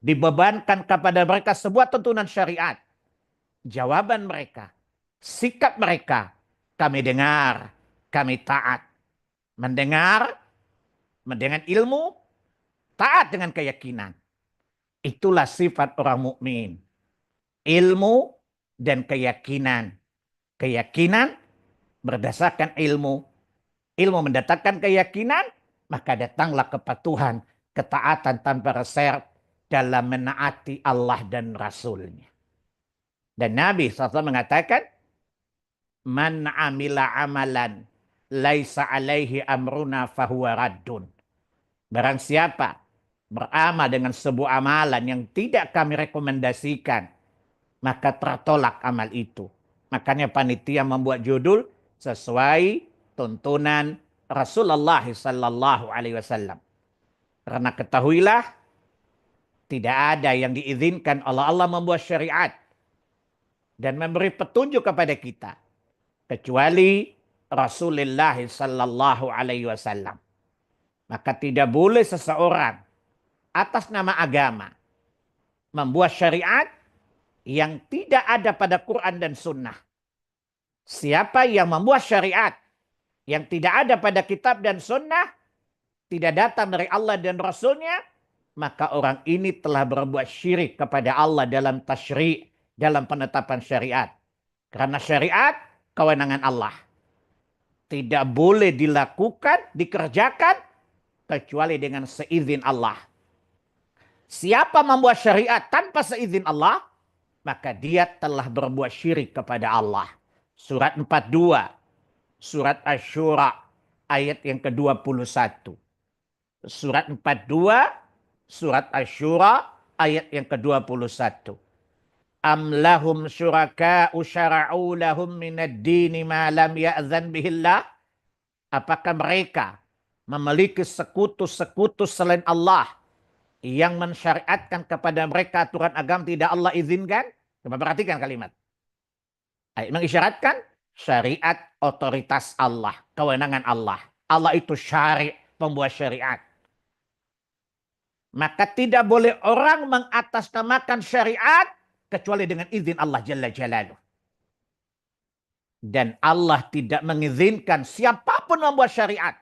dibebankan kepada mereka sebuah tuntunan syariat. Jawaban mereka, sikap mereka, kami dengar, kami taat. Mendengar dengan ilmu, taat dengan keyakinan. Itulah sifat orang mukmin. Ilmu dan keyakinan. Keyakinan berdasarkan ilmu. Ilmu mendatangkan keyakinan, maka datanglah kepatuhan, ketaatan tanpa reserve dalam menaati Allah dan Rasulnya. Dan Nabi SAW mengatakan, man amila amalan laisa alaihi amruna fahuwa raddun. Barang siapa beramal dengan sebuah amalan yang tidak kami rekomendasikan, maka tertolak amal itu. Makanya panitia membuat judul sesuai tuntunan Rasulullah sallallahu alaihi wasallam. Karena ketahuilah tidak ada yang diizinkan oleh Allah membuat syariat dan memberi petunjuk kepada kita kecuali Rasulullah sallallahu alaihi wasallam. Maka tidak boleh seseorang atas nama agama membuat syariat yang tidak ada pada Quran dan Sunnah. Siapa yang membuat syariat yang tidak ada pada kitab dan sunnah, tidak datang dari Allah dan Rasulnya, maka orang ini telah berbuat syirik kepada Allah dalam tasyri', dalam penetapan syariat. Karena syariat kewenangan Allah. Tidak boleh dilakukan, dikerjakan, kecuali dengan seizin Allah. Siapa membuat syariat tanpa seizin Allah, maka dia telah berbuat syirik kepada Allah. Surat 42, surat Asy-Syura, ayat yang ke-21. Surat 42, surat Asy-Syura, ayat yang ke-21. Am lahum syuraka'u syara'u lahum minad dini ma lam ya'zan bihillah. Apakah mereka memiliki sekutu-sekutu selain Allah yang mensyariatkan kepada mereka aturan agama tidak Allah izinkan? Coba perhatikan kalimat. Ayat mengisyaratkan syariat otoritas Allah, kewenangan Allah. Allah itu syari', pembuat syariat. Maka tidak boleh orang mengatasnamakan syariat kecuali dengan izin Allah Jalla Jalaluh. Dan Allah tidak mengizinkan siapapun membuat syariat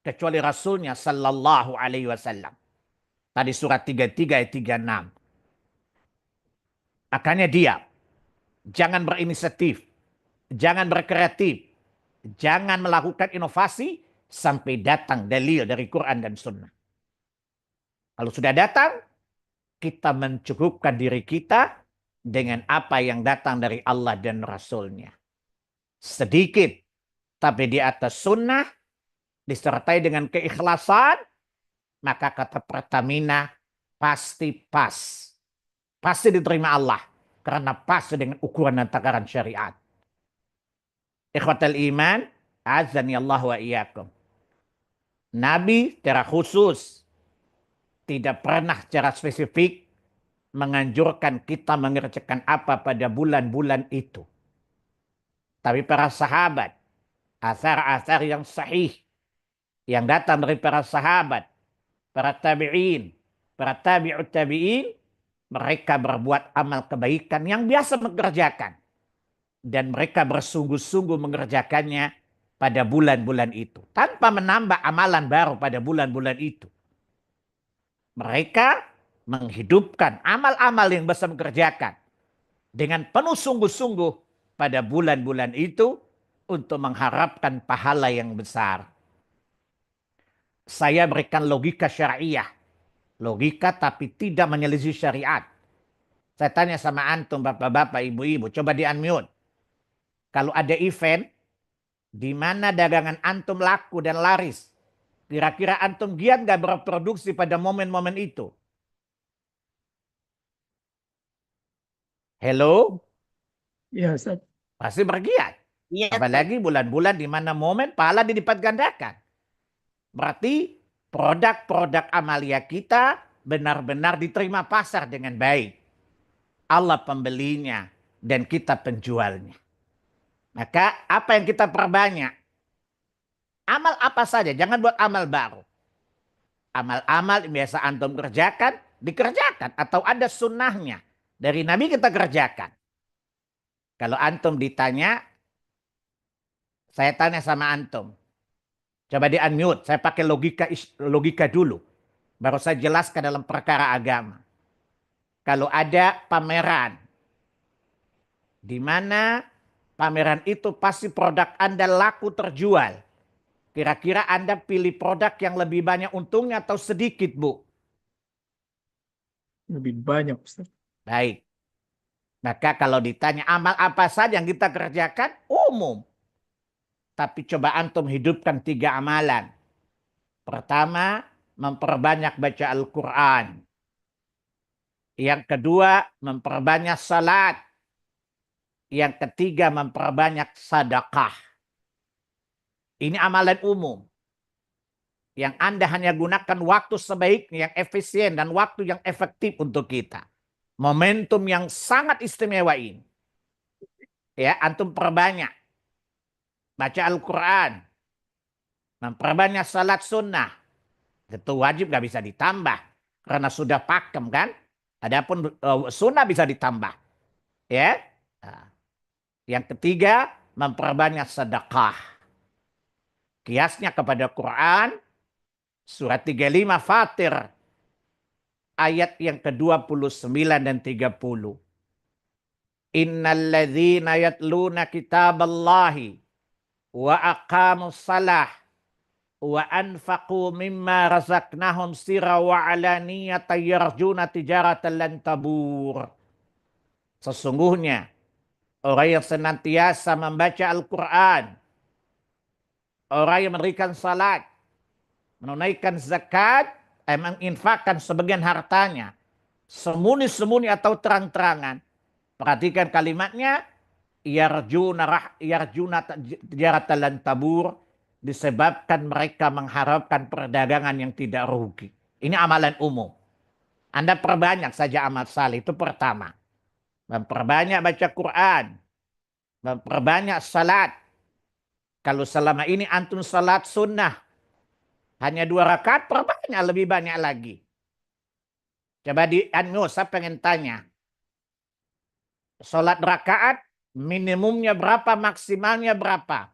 kecuali Rasulnya Sallallahu Alaihi Wasallam. Tadi surat 33 ayat 36. Makanya dia jangan berinisiatif, jangan berkreatif, jangan melakukan inovasi sampai datang dalil dari Quran dan Sunnah. Kalau sudah datang, kita mencukupkan diri kita dengan apa yang datang dari Allah dan Rasulnya. Sedikit, tapi di atas sunnah, disertai dengan keikhlasan, maka kata Pertamina, pasti pas. Pasti diterima Allah. Karena pas dengan ukuran dan takaran syariat. Ikhwatal iman, azani Allah wa iyyakum. Nabi secara khusus tidak pernah secara spesifik menganjurkan kita mengerjakan apa pada bulan-bulan itu. Tapi para sahabat, asar-asar yang sahih, yang datang dari para sahabat, para tabi'in, para tabi'ut tabi'in, mereka berbuat amal kebaikan yang biasa mengerjakan. Dan mereka bersungguh-sungguh mengerjakannya pada bulan-bulan itu. Tanpa menambah amalan baru pada bulan-bulan itu. Mereka menghidupkan amal-amal yang biasa mengerjakan dengan penuh sungguh-sungguh pada bulan-bulan itu untuk mengharapkan pahala yang besar. Saya berikan logika syariah. Logika tapi tidak menyelisih syariat. Saya tanya sama antum bapak-bapak, ibu-ibu, coba di-unmute. Kalau ada event di mana dagangan antum laku dan laris, kira-kira antum giat nggak berproduksi pada momen-momen itu? Hello? Ya, Ustaz. Pasti bergiat. Iya, Ustaz. Apalagi bulan-bulan di mana momen pahala dilipat gandakan. Berarti produk-produk amalia kita benar-benar diterima pasar dengan baik. Allah pembelinya dan kita penjualnya. Maka apa yang kita perbanyak? Amal apa saja, jangan buat amal baru. Amal-amal yang biasa antum kerjakan, dikerjakan. Atau ada sunnahnya. Dari Nabi kita kerjakan. Kalau antum ditanya, saya tanya sama antum. Coba di unmute, saya pakai logika dulu. Baru saya jelaskan dalam perkara agama. Kalau ada pameran, di mana pameran itu pasti produk Anda laku terjual. Kira-kira Anda pilih produk yang lebih banyak untungnya atau sedikit, Bu? Lebih banyak, Ustaz. Baik. Maka kalau ditanya amal apa saja yang kita kerjakan, umum. Tapi coba antum hidupkan 3 amalan. Pertama, memperbanyak baca Al-Quran. Yang kedua, memperbanyak salat. Yang ketiga, memperbanyak sedekah. Ini amalan umum. Yang Anda hanya gunakan waktu sebaiknya, yang efisien dan waktu yang efektif untuk kita. Momentum yang sangat istimewa ini. Ya, antum perbanyak. Baca Al-Quran. Memperbanyak salat sunnah. Itu wajib gak bisa ditambah. Karena sudah pakem kan. Adapun sunnah bisa ditambah. Ya. Nah. Yang ketiga, memperbanyak sedekah. Kiasnya kepada Quran, surat 35 Fatir, ayat yang ke-29 dan 30. Innalladzina yatluna kitaballahi wa aqamus salah wa anfaqu mimma razaqnahum sirra wa alaniyatan yarjuna tijaratan lan tabur. Sesungguhnya orang yang senantiasa membaca Al-Quran, orang yang memberikan salat, menunaikan zakat, menginfakkan sebagian hartanya, sembunyi-sembunyi atau terang-terangan. Perhatikan kalimatnya, yarjuna tijaratan lan tabur, disebabkan mereka mengharapkan perdagangan yang tidak rugi. Ini amalan umum. Anda perbanyak saja amal saleh, itu pertama. Memperbanyak baca Quran, memperbanyak salat. Kalau selama ini antum salat sunnah, hanya 2 rakaat, perbanyak lebih banyak lagi. Coba saya pengen tanya. Salat rakaat, minimumnya berapa, maksimalnya berapa?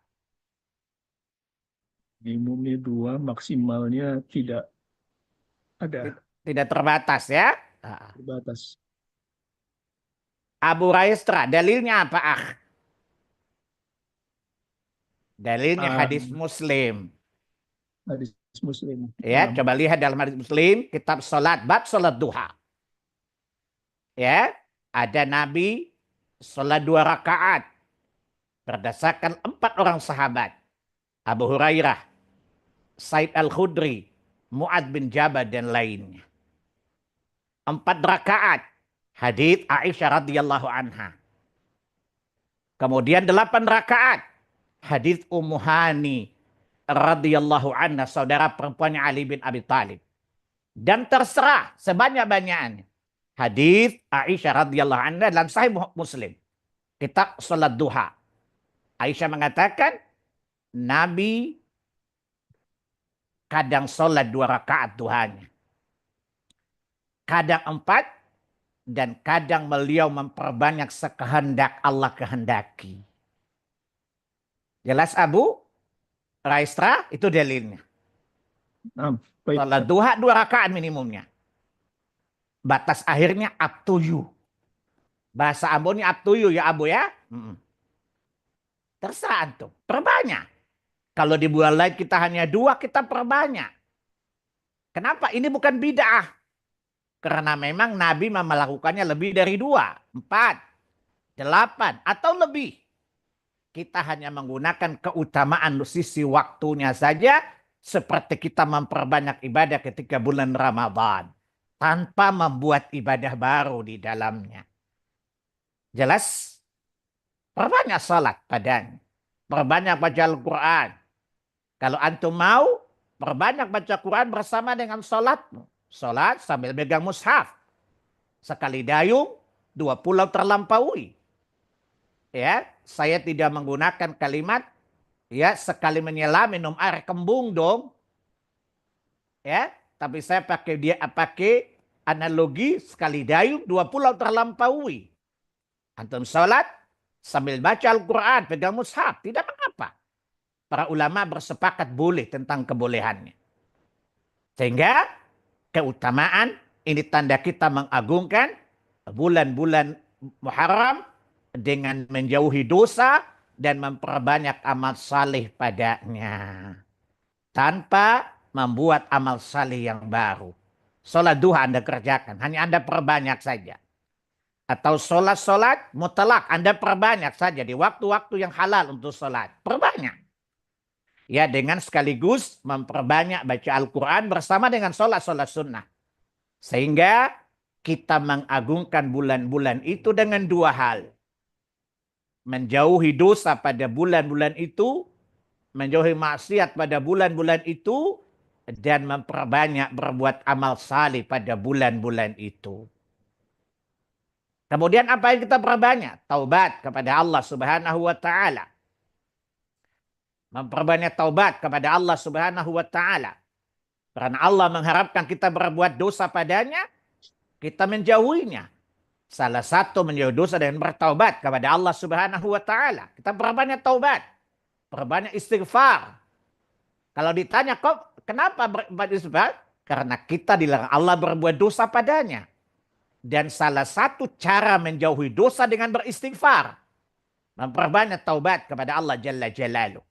Minimumnya 2, maksimalnya tidak ada Tidak terbatas ya. terbatas. Abu Raistra, dalilnya apa? Dalilnya Ah, hadis Muslim. hadis Muslim. Ya, coba lihat dalam hadis Muslim, kitab salat, bab salat duha. Ya, ada Nabi salat 2 rakaat berdasarkan 4 orang sahabat. Abu Hurairah, Said Al-Khudri, Mu'ad bin Jabal dan lainnya. 4 rakaat. Hadits Aisyah radhiyallahu anha. Kemudian 8 rakaat. Hadits Ummu Hani radhiyallahu anha, saudara perempuannya Ali bin Abi Thalib. Dan terserah sebanyak-banyaknya. Hadits Aisyah radhiyallahu anha dalam Sahih Muslim. Kitab salat duha. Aisyah mengatakan, Nabi kadang salat 2 rakaat duhanya. Kadang 4, dan kadang beliau memperbanyak sekehendak Allah kehendaki. Jelas Abu Raistra? Itu dalilnya. Baik. Salat duha 2 rakaat minimumnya. Batas akhirnya up to you. Bahasa Ambonnya up to you ya Abu ya. Terserah antum. Perbanyak. Kalau di bulan lain kita hanya 2, kita perbanyak. Kenapa? Ini bukan bid'ah. Karena memang Nabi melakukannya lebih dari 2, 4, 8 atau lebih. Kita hanya menggunakan keutamaan sisi waktunya saja, seperti kita memperbanyak ibadah ketika bulan Ramadan tanpa membuat ibadah baru di dalamnya. Jelas? Perbanyak salat padanya. Perbanyak baca Al-Quran. Kalau antum mau, perbanyak baca Quran bersama dengan salatmu. Salat sambil megang mushaf. Sekali dayung, 2 pulau terlampaui. Ya, saya tidak menggunakan kalimat ya sekali menyelam minum air kembung dong. Ya, tapi saya pakai analogi sekali dayung 2 pulau terlampaui. Antum salat sambil baca Al-Quran, pegang mushaf, tidak mengapa. Para ulama bersepakat boleh tentang kebolehannya. Sehingga keutamaan ini tanda kita mengagungkan bulan-bulan Muharram dengan menjauhi dosa dan memperbanyak amal saleh padanya. Tanpa membuat amal saleh yang baru. Sholat duha Anda kerjakan, hanya Anda perbanyak saja. Atau sholat mutlak Anda perbanyak saja di waktu-waktu yang halal untuk sholat. Perbanyak. Ya, dengan sekaligus memperbanyak baca Al-Quran bersama dengan sholat-sholat sunnah. Sehingga kita mengagungkan bulan-bulan itu dengan 2 hal. Menjauhi dosa pada bulan-bulan itu, menjauhi maksiat pada bulan-bulan itu, dan memperbanyak berbuat amal saleh pada bulan-bulan itu. Kemudian apa yang kita perbanyak? Taubat kepada Allah Subhanahu wa taala. Memperbanyak taubat kepada Allah Subhanahu wa taala. Karena Allah mengharapkan kita berbuat dosa padanya, kita menjauhinya. Salah satu menjauhi dosa dengan bertaubat kepada Allah Subhanahu wa taala. Kita perbanyak taubat, perbanyak istighfar. Kalau ditanya kok kenapa beristighfar? Karena kita dilarang Allah berbuat dosa padanya. Dan salah satu cara menjauhi dosa dengan beristighfar. Memperbanyak taubat kepada Allah Jalla Jalaluh.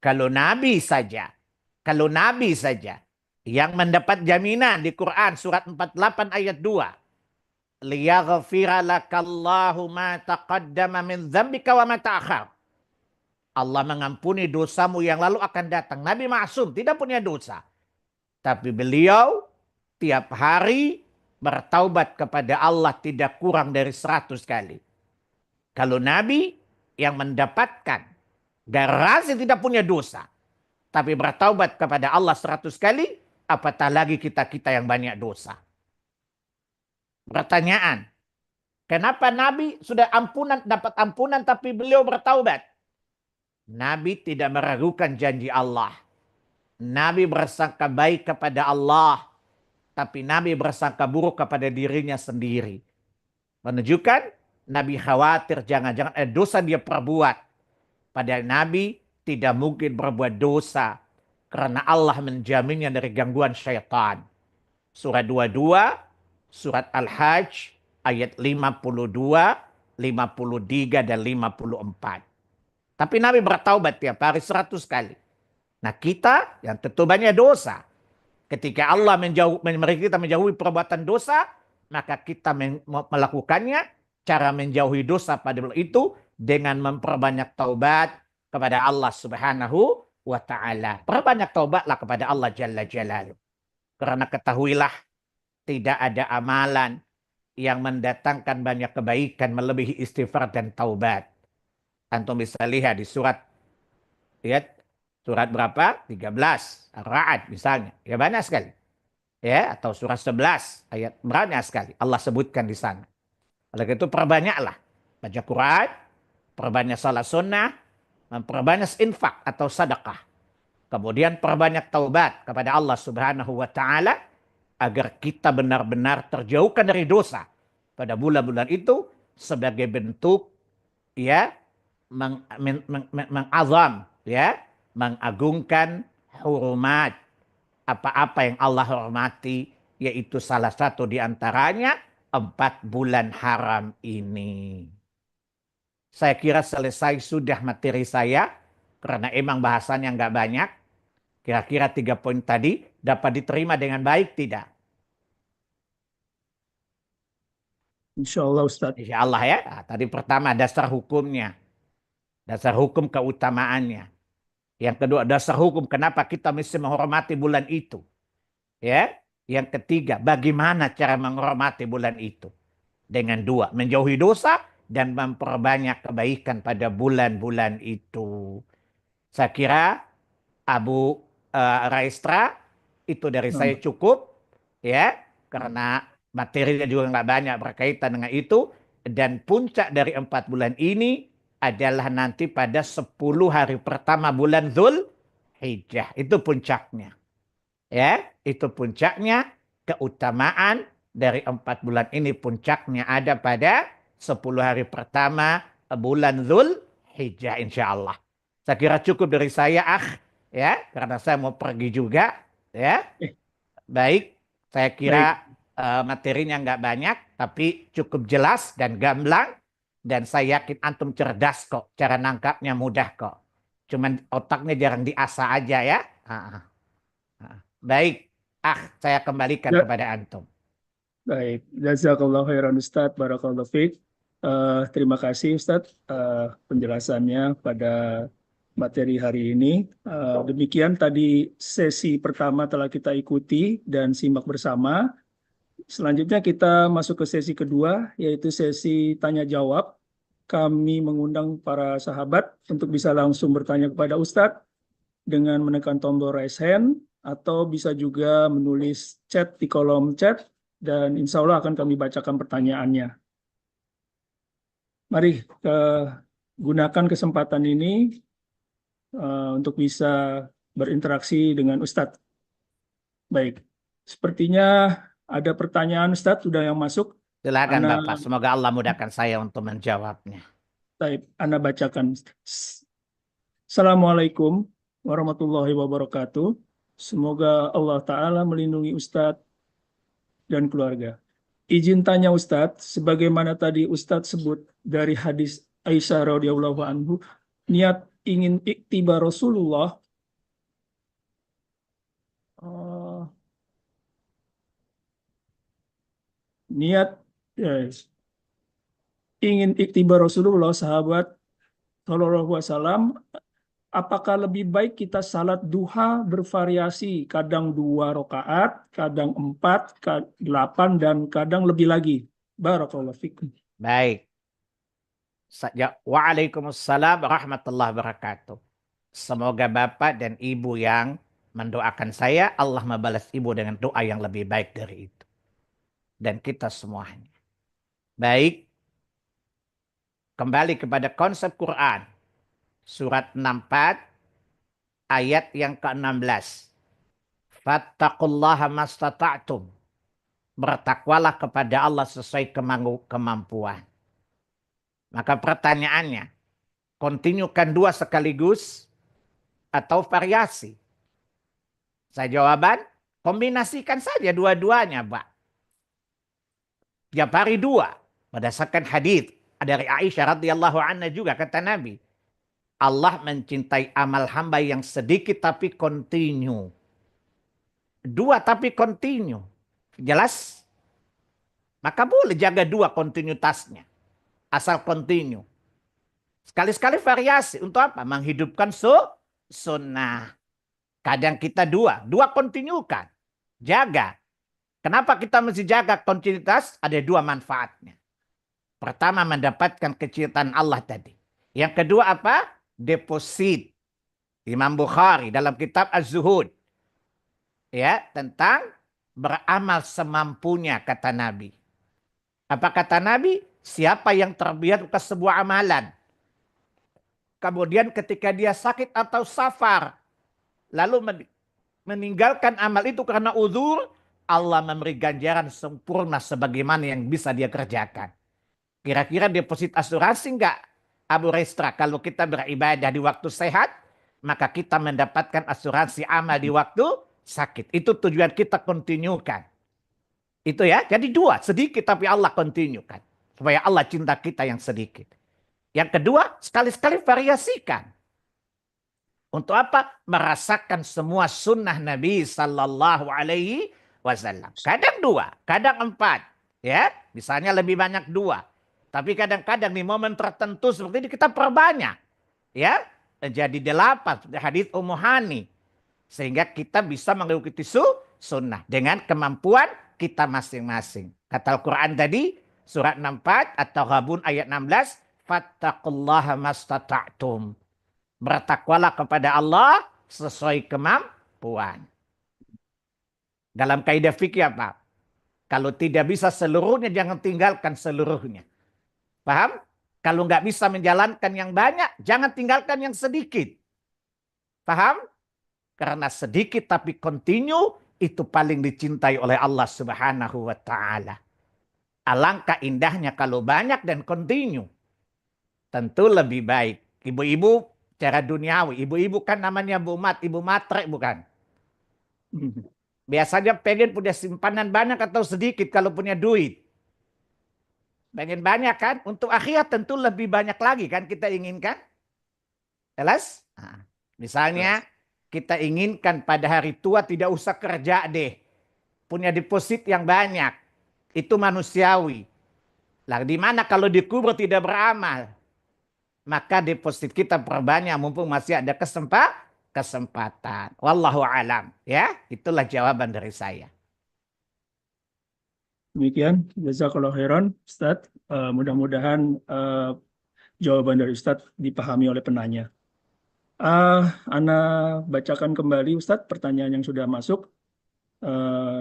Kalau Nabi saja, kalau Nabi saja yang mendapat jaminan di Quran surat 48 ayat 2. Liyaghfira lakallahu ma taqaddama min dzambika wa ma ta'akhkhar. Allah mengampuni dosamu yang lalu akan datang. Nabi maksum, tidak punya dosa. Tapi beliau tiap hari bertaubat kepada Allah tidak kurang dari 100 kali. Kalau Nabi yang mendapatkan garansi tidak punya dosa, tapi bertaubat kepada Allah 100 kali, apatah lagi kita-kita yang banyak dosa. Pertanyaan, kenapa Nabi sudah ampunan, dapat ampunan tapi beliau bertaubat? Nabi tidak meragukan janji Allah. Nabi bersangka baik kepada Allah, tapi Nabi bersangka buruk kepada dirinya sendiri. Menunjukkan Nabi khawatir jangan-jangan dosa dia perbuat. Padahal Nabi tidak mungkin berbuat dosa karena Allah menjaminnya dari gangguan syaitan. Surat 22, surat Al-Hajj ayat 52, 53 dan 54. Tapi Nabi bertaubat tiap hari 100 kali. Nah kita yang tentu banyak dosa. Ketika Allah memberi kita menjauhi perbuatan dosa, maka kita melakukannya. Cara menjauhi dosa pada itu dengan memperbanyak taubat kepada Allah Subhanahu wa taala. Perbanyak taubatlah kepada Allah Jalla Jalaluh. Karena ketahuilah tidak ada amalan yang mendatangkan banyak kebaikan melebihi istighfar dan taubat. Antum bisa lihat di surat berapa? 13 Ar-Ra'd misalnya. Ya banyak sekali. Ya, atau surat 11 ayat banyak sekali Allah sebutkan di sana. Oleh itu perbanyaklah baca Quran, perbanyak salat sunnah, memperbanyak infak atau sedekah. Kemudian perbanyak taubat kepada Allah Subhanahu wa taala agar kita benar-benar terjauhkan dari dosa pada bulan-bulan itu sebagai bentuk ya mengazam ya, mengagungkan hurumat apa-apa yang Allah hormati, yaitu salah satu di antaranya 4 bulan haram ini. Saya kira selesai sudah materi saya, karena emang bahasanya nggak banyak. Kira-kira 3 poin tadi dapat diterima dengan baik tidak? Insya Allah Ustadz. Insya Allah ya. Nah, tadi pertama dasar hukumnya. Dasar hukum keutamaannya. Yang kedua dasar hukum kenapa kita mesti menghormati bulan itu. Ya. Yang ketiga, bagaimana cara menghormati bulan itu? Dengan 2, menjauhi dosa dan memperbanyak kebaikan pada bulan-bulan itu. Saya kira Abu Raistra itu dari saya cukup ya, karena materinya juga nggak banyak berkaitan dengan itu. Dan puncak dari 4 bulan ini adalah nanti pada 10 hari pertama bulan Dzul Hijjah. Itu puncaknya. Ya, itu puncaknya. Keutamaan dari 4 bulan ini puncaknya ada pada 10 hari pertama bulan Dzul Hijjah insya Allah. Saya kira cukup dari saya ya, karena saya mau pergi juga ya. Baik, saya kira materinya nggak banyak tapi cukup jelas dan gamblang dan saya yakin antum cerdas kok, cara nangkapnya mudah kok. Cuman otaknya jarang diasah aja ya. Baik, saya kembalikan kepada antum. Baik, jazakallahu khairan Ustadz, barakallahu fiik. Terima kasih Ustadz penjelasannya pada materi hari ini. Demikian tadi sesi pertama telah kita ikuti dan simak bersama. Selanjutnya kita masuk ke sesi kedua, yaitu sesi tanya jawab. Kami mengundang para sahabat untuk bisa langsung bertanya kepada Ustadz dengan menekan tombol raise hand, atau bisa juga menulis chat di kolom chat, dan insya Allah akan kami bacakan pertanyaannya. Mari gunakan kesempatan ini untuk bisa berinteraksi dengan Ustadz. Baik, sepertinya ada pertanyaan Ustadz sudah yang masuk. Silakan Ana, Bapak, semoga Allah mudahkan saya untuk menjawabnya. Ana bacakan. Assalamualaikum warahmatullahi wabarakatuh. Semoga Allah Ta'ala melindungi Ustadz dan keluarga. Izin tanya Ustadz, sebagaimana tadi Ustadz sebut dari hadis Aisyah radhiyallahu anhu, niat ingin iktibar Rasulullah, eh, niat ingin iktibar Rasulullah, sahabat Shallallahu Alaihi Wasallam, apakah lebih baik kita salat duha bervariasi, kadang 2 rakaat, kadang 4, 8, dan kadang lebih lagi. Barakallahu fikum. Baik. Waalaikumsalam warahmatullahi wabarakatuh. Semoga Bapak dan Ibu yang mendoakan saya, Allah membalas Ibu dengan doa yang lebih baik dari itu. Dan kita semuanya. Baik. Kembali kepada konsep Quran. Surat 64 ayat yang ke-16. Fattaqullaha mastata'tum. Bertakwalah kepada Allah sesuai kemampuan. Maka pertanyaannya, kontinukan 2 sekaligus atau variasi? Saya jawaban, kombinasikan saja dua-duanya, Pak. Tiap hari 2. Berdasarkan hadis dari Aisyah radhiyallahu anha juga kata Nabi, Allah mencintai amal hamba yang sedikit tapi kontinu. 2 tapi kontinu. Jelas? Maka boleh jaga 2 kontinuitasnya. Asal kontinu. Sekali-sekali variasi. Untuk apa? Menghidupkan sunnah. Kadang kita 2 kontinukan. Jaga. Kenapa kita mesti jaga kontinuitas? Ada 2 manfaatnya. Pertama, mendapatkan kecintaan Allah tadi. Yang kedua apa? Deposit. Imam Bukhari dalam kitab Az-Zuhud. Ya, tentang beramal semampunya, kata Nabi. Apa kata Nabi? Siapa yang terbiasa ke sebuah amalan, kemudian ketika dia sakit atau safar, lalu meninggalkan amal itu karena uzur, Allah memberi ganjaran sempurna sebagaimana yang bisa dia kerjakan. Kira-kira deposit asuransi enggak, Abu Restra? Kalau kita beribadah di waktu sehat, maka kita mendapatkan asuransi amal di waktu sakit. Itu tujuan kita kontinukan. Itu ya, jadi 2, sedikit tapi Allah kontinukan. Supaya Allah cinta kita yang sedikit. Yang kedua, sekali-sekali variasikan. Untuk apa? Merasakan semua sunnah Nabi Sallallahu Alaihi Wasallam. Kadang 2, kadang 4. Ya, misalnya lebih banyak 2. Tapi kadang-kadang di momen tertentu seperti ini kita perbanyak. Ya, jadi 8. Hadits Ummu Hani. Sehingga kita bisa mengikuti sunnah dengan kemampuan kita masing-masing. Kata Al-Quran tadi, surat 64 atau Ghabun ayat 16, fattaqullaha mastata'tum. Bertakwalah kepada Allah sesuai kemampuan. Dalam kaidah fikih apa? Kalau tidak bisa seluruhnya, jangan tinggalkan seluruhnya. Paham? Kalau nggak bisa menjalankan yang banyak, jangan tinggalkan yang sedikit. Paham? Karena sedikit tapi kontinu, itu paling dicintai oleh Allah Subhanahu wa Ta'ala. Alangkah indahnya kalau banyak dan kontinu. Tentu lebih baik. Ibu-ibu cara duniawi, ibu-ibu kan namanya Bu Mat, Ibu Matre bukan? Biasanya pengen punya simpanan banyak atau sedikit kalau punya duit. Pengen banyak kan? Untuk akhirat tentu lebih banyak lagi kan kita inginkan. Jelas? Nah, misalnya kita inginkan pada hari tua tidak usah kerja deh. Punya deposit yang banyak. Itu manusiawi. Lah di mana kalau dikubur tidak beramal? Maka deposit kita perbanyak mumpung masih ada kesempatan. Wallahu alam. Ya, itulah jawaban dari saya. Demikian, jazakallahu khairan, Ustadz. Mudah-mudahan jawaban dari Ustadz dipahami oleh penanya. Ana bacakan kembali, Ustadz, pertanyaan yang sudah masuk.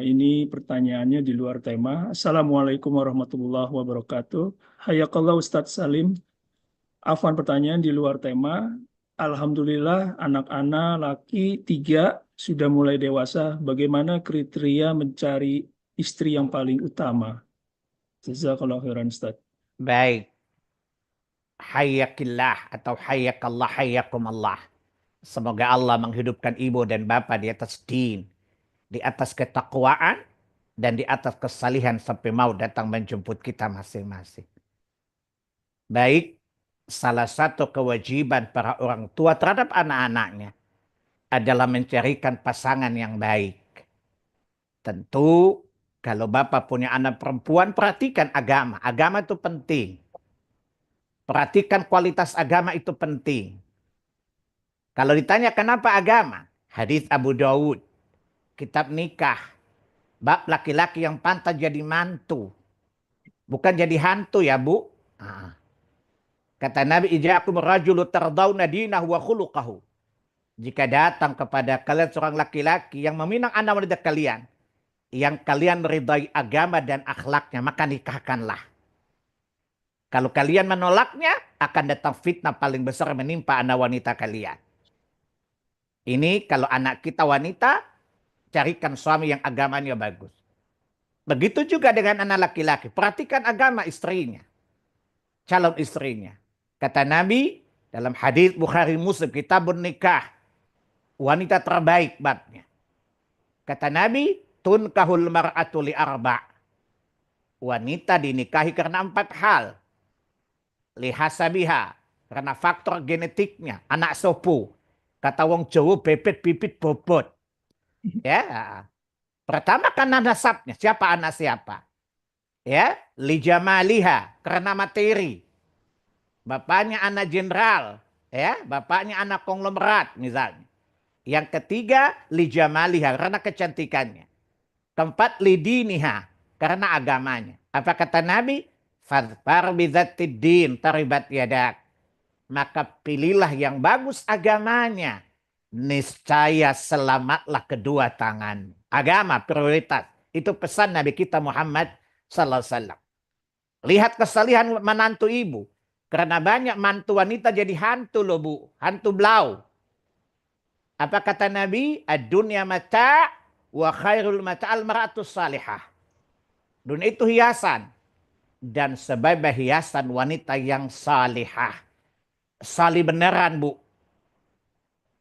Ini pertanyaannya di luar tema. Assalamualaikum warahmatullahi wabarakatuh. Hayakallah Ustadz Salim. Afwan, pertanyaan di luar tema. Alhamdulillah anak-anak laki 3 sudah mulai dewasa. Bagaimana kriteria mencari istri yang paling utama? Jazakallah khairan Ustaz. Baik. Hayyakillah atau hayyakallah hayyakumallah. Semoga Allah menghidupkan ibu dan bapak di atas din, di atas ketakwaan, dan di atas kesalihan sampai mau datang menjemput kita masing-masing. Baik, salah satu kewajiban para orang tua terhadap anak-anaknya adalah mencarikan pasangan yang baik. Tentu kalau bapak punya anak perempuan, perhatikan agama. Agama itu penting. Perhatikan kualitas agama itu penting. Kalau ditanya kenapa agama? Hadis Abu Dawud, kitab nikah. Bab laki-laki yang pantas jadi mantu. Bukan jadi hantu ya Bu. Ah. Kata Nabi, "Ija'akum rajulu tardawna dinahu wa khuluqahu." Jika datang kepada kalian seorang laki-laki yang meminang anak wanita kalian, yang kalian meridai agama dan akhlaknya, maka nikahkanlah. Kalau kalian menolaknya, akan datang fitnah paling besar menimpa anak wanita kalian. Ini kalau anak kita wanita, carikan suami yang agamanya bagus. Begitu juga dengan anak laki-laki. Perhatikan agama istrinya, calon istrinya. Kata Nabi dalam hadis Bukhari Muslim, kitabun nikah, wanita terbaik babnya. Kata Nabi, tunkahul mar'atu li arba'. Wanita dinikahi karena 4 hal. Lihasabiha, karena faktor genetiknya, anak sopu. Kata wong Jawa, bebet bibit bobot. Ya, pertama karena nasabnya, siapa anak siapa. Ya, lijamaliha, karena materi. Bapaknya anak jenderal, ya, bapaknya anak konglomerat misalnya. Yang ketiga, lijamaliha, karena kecantikannya. Keempat, lidiniha, karena agamanya. Apa kata Nabi? Fadfar bidzatid din taribat yadak. Maka pilihlah yang bagus agamanya. Niscaya selamatlah kedua tangan. Agama prioritas. Itu pesan Nabi kita Muhammad sallallahu alaihi wasallam. Lihat kesalihan menantu ibu. Karena banyak mantu wanita jadi hantu loh Bu. Hantu blau. Apa kata Nabi? Ad-dunya mata' wa khairul mata'al mar'atus salihah. Dunia itu hiasan. Dan sebaik hiasan wanita yang salihah. Salih beneran Bu.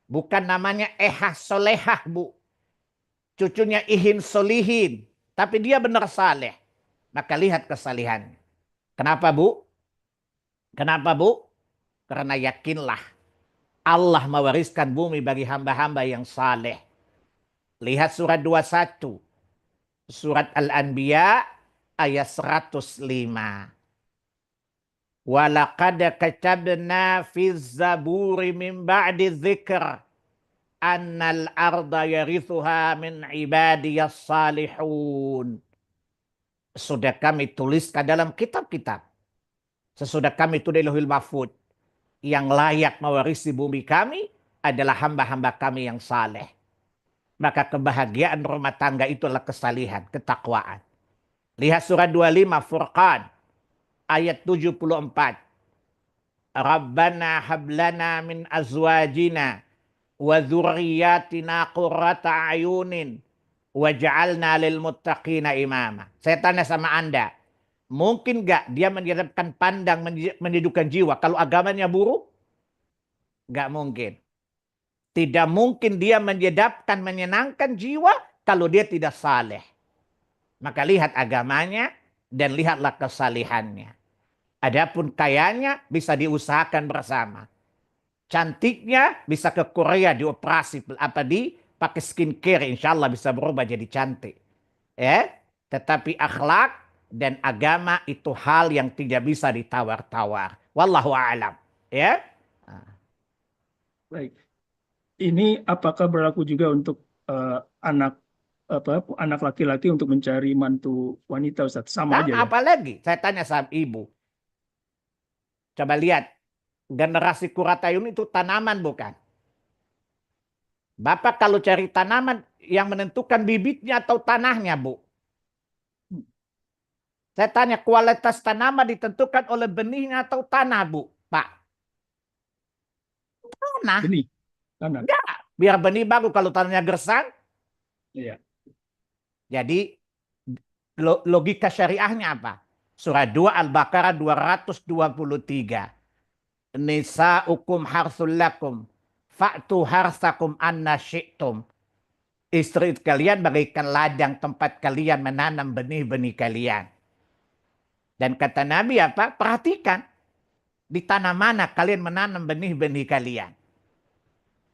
Bukan namanya Eha Solehah Bu. Cucunya Ihin Solihin. Tapi dia benar saleh. Maka lihat kesalihannya. Kenapa Bu? Kenapa Bu? Karena yakinlah Allah mewariskan bumi bagi hamba-hamba yang saleh. Lihat surat 21. Surat Al-Anbiya ayat 105. Walaqad katabna fi zaburi min ba'di dzikr annal arda yarithuha min ibadiyas salihun. Sudah kami tuliskan dalam kitab-kitab. Sesudah kami tulis di Lauhul Mahfuz. Yang layak mewarisi bumi kami adalah hamba-hamba kami yang saleh. Maka kebahagiaan rumah tangga itulah kesalihan, ketakwaan. Lihat surat 25 Furqan ayat 74. Rabbana hablana min azwajina wa dzurriyyatina qurrata ayunin waj'alna lil muttaqina imama. Saya tanya sama Anda, mungkin gak dia menyedapkan pandang, menyejukkan jiwa kalau agamanya buruk? Gak mungkin. Tidak mungkin dia menyedapkan, menyenangkan jiwa kalau dia tidak saleh. Maka lihat agamanya dan lihatlah kesalihannya. Adapun kayanya bisa diusahakan bersama. Cantiknya bisa ke Korea dioperasi pakai skincare, insya Allah bisa berubah jadi cantik. Ya, tetapi akhlak dan agama itu hal yang tidak bisa ditawar-tawar. Wallahu a'lam. Ya. Baik. Ini apakah berlaku juga untuk anak anak laki-laki untuk mencari mantu wanita Ustaz? Sama aja Sama ya? apalagi saya tanya sama ibu. Coba lihat generasi Kuratayun itu tanaman bukan? Bapak kalau cari tanaman yang menentukan bibitnya atau tanahnya, Bu. Saya tanya kualitas tanaman ditentukan oleh benihnya atau tanah, Bu, Pak? Tanah. Benih, tanah. Enggak. Biar benih bagus kalau tanahnya gersang. Iya. Jadi logika syariahnya apa? Surah 2 Al-Baqarah 223. Nisa'ukum harsul lakum. Fa'tu harsakum anna syi'tum. Istri kalian bagaikan ladang tempat kalian menanam benih-benih kalian. Dan kata Nabi apa? Perhatikan. Di tanah mana kalian menanam benih-benih kalian.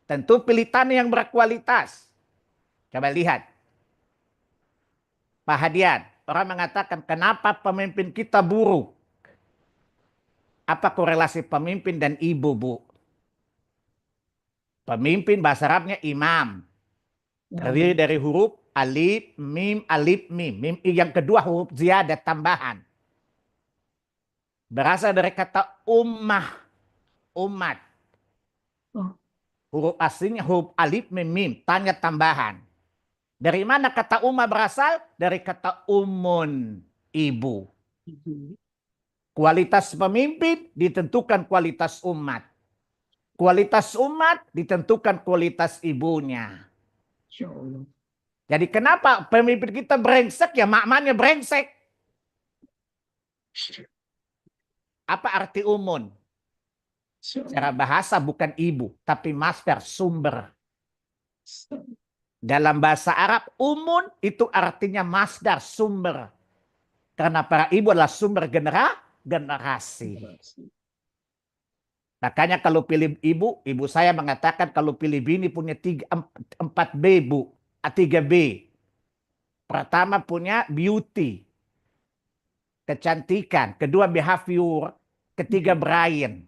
Tentu pilih tanah yang berkualitas. Coba lihat. Pak Hadian, orang mengatakan kenapa pemimpin kita buruk? Apa korelasi pemimpin dan ibu, Bu? Pemimpin bahasa Arabnya imam. Terdiri dari huruf alif, mim. Mim yang kedua huruf ziyadah tambahan. Berasal dari kata ummah, umat. Oh, Huruf aslinya huruf alif, mim, mim. Tanya tambahan. Dari mana kata ummah berasal? Dari kata umun, ibu. ibu. Kualitas pemimpin ditentukan kualitas umat. Kualitas umat ditentukan kualitas ibunya. Insya Allah. Jadi kenapa pemimpin kita brengsek ya maknanya brengsek? Apa arti umun? Insya Secara Allah. bahasa bukan ibu, tapi masdar, sumber. Dalam bahasa Arab, umun itu artinya masdar, sumber. Karena para ibu adalah sumber generasi. Makanya kalau pilih ibu, ibu saya mengatakan kalau pilih bini punya 4B, Bu. 3B. Pertama punya beauty, kecantikan. Kedua behavior. Ketiga brain.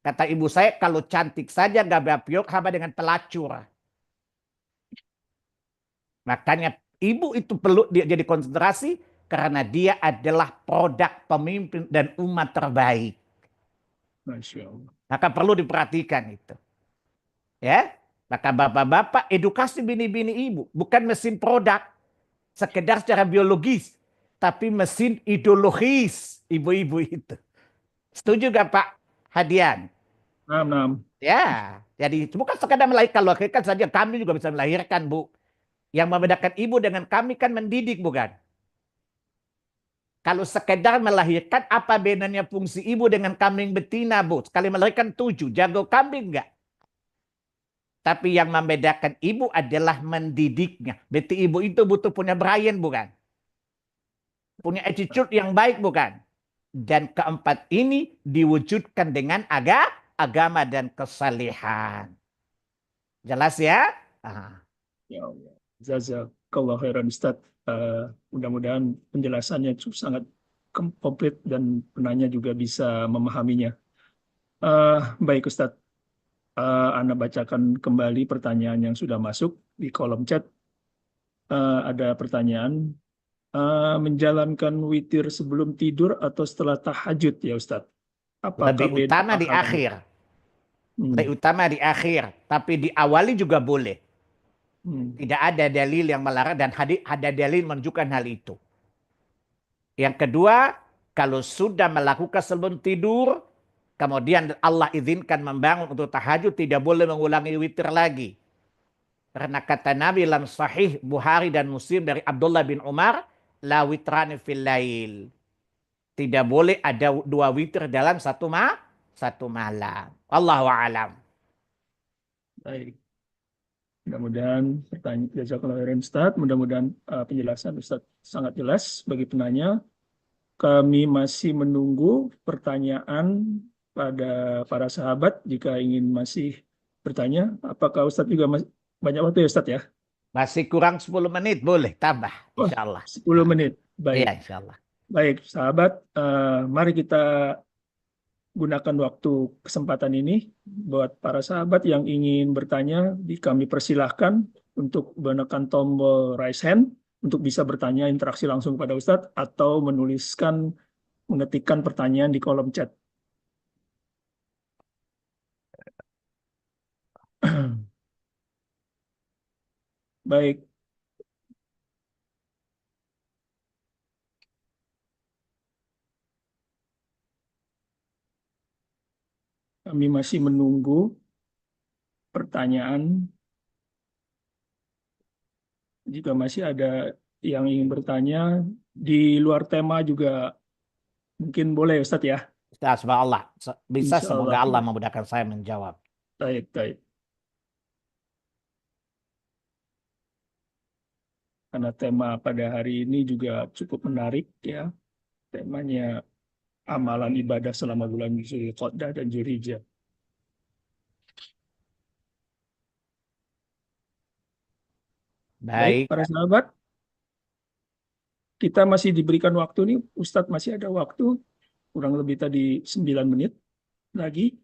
Kata ibu saya, kalau cantik saja nggak behavior, sama dengan pelacur. Makanya ibu itu perlu dia jadi konsentrasi karena dia adalah produk pemimpin dan umat terbaik. Masya Allah. Maka perlu diperhatikan itu. Ya, maka bapak-bapak edukasi bini-bini ibu bukan mesin produk sekedar secara biologis, tapi mesin ideologis ibu-ibu itu. Setuju gak Pak Hadian? Naam, naam. Ya, jadi bukan sekadar melahirkan, melahirkan saja kami juga bisa melahirkan, Bu. Yang membedakan ibu dengan kami kan mendidik, bukan? Kalau sekedar melahirkan, apa bedanya fungsi ibu dengan kambing betina, Bu? Sekali melahirkan 7, jago kambing enggak? Tapi yang membedakan ibu adalah mendidiknya. Berarti ibu itu butuh punya brain, bukan? Punya attitude yang baik, bukan? Dan keempat ini diwujudkan dengan agama dan kesalehan. Jelas ya? Ah. Ya Allah. Jazakallah khairan Ustaz. Mudah-mudahan penjelasannya sangat komplit dan penanya juga bisa memahaminya. Baik Ustaz, Anda bacakan kembali pertanyaan yang sudah masuk di kolom chat. Ada pertanyaan, menjalankan witir sebelum tidur atau setelah tahajud ya Ustaz? Apakah Lebih beda utama di pahalanya? akhir. Lebih Hmm. utama di akhir. Tapi di awali juga boleh. Hmm. Tidak ada dalil yang melarang dan ada dalil menunjukkan hal itu. Yang kedua, kalau sudah melakukan sebelum tidur, kemudian Allah izinkan membangun untuk tahajud, tidak boleh mengulangi witir lagi. Karena kata Nabi dalam sahih Bukhari dan Muslim dari Abdullah bin Umar, la witrani fil lail. Tidak boleh ada 2 witir dalam satu malam. Allahu a'lam. Baik. Mudah-mudahan pertanyaan jazakallahu khairan Ustaz. Mudah-mudahan penjelasan Ustaz sangat jelas bagi penanya. Kami masih menunggu pertanyaan pada para sahabat jika ingin masih bertanya. Apakah Ustaz juga banyak waktu ya Ustaz ya? Masih kurang 10 menit, boleh tambah. Oh, Insya Allah. 10 menit. Baik. Iya, insya Allah. Baik, sahabat. Mari kita gunakan waktu kesempatan ini buat para sahabat yang ingin bertanya, kami persilahkan untuk menekan tombol raise hand untuk bisa bertanya interaksi langsung kepada Ustadz atau mengetikkan pertanyaan di kolom chat. Baik, kami masih menunggu pertanyaan. Jika masih ada yang ingin bertanya di luar tema juga mungkin boleh Ustadz ya. Ya, semoga Allah bisa, Insya semoga Allah Allah ya. memudahkan saya menjawab. Baik, baik. Karena tema pada hari ini juga cukup menarik ya. Temanya amalan ibadah selama bulan Zulqa'dah dan Zulhijjah. Baik, Baik, para sahabat, kita masih diberikan waktu nih. Ustadz masih ada waktu, kurang lebih tadi 9 menit lagi.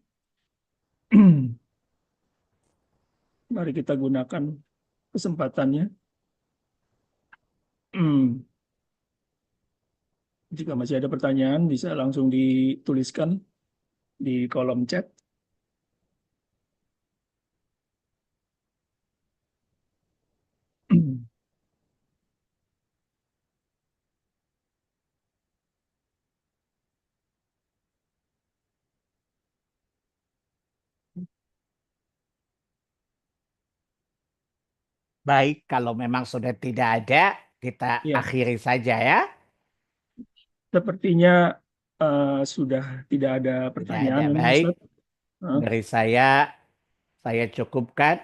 Mari kita gunakan kesempatannya. Jika masih ada pertanyaan, bisa langsung dituliskan di kolom chat. baik. Kalau memang sudah tidak ada, kita Ya, akhiri saja ya. sepertinya sudah tidak ada Tidak pertanyaan ada. memang Baik. Ustadz. Eh, Dari saya cukupkan.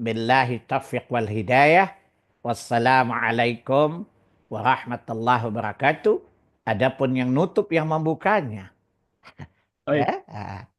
Billahi taufiq wal hidayah. Wassalamualaikum warahmatullahi wabarakatuh. Adapun yang nutup yang membukanya. Baik. Ya.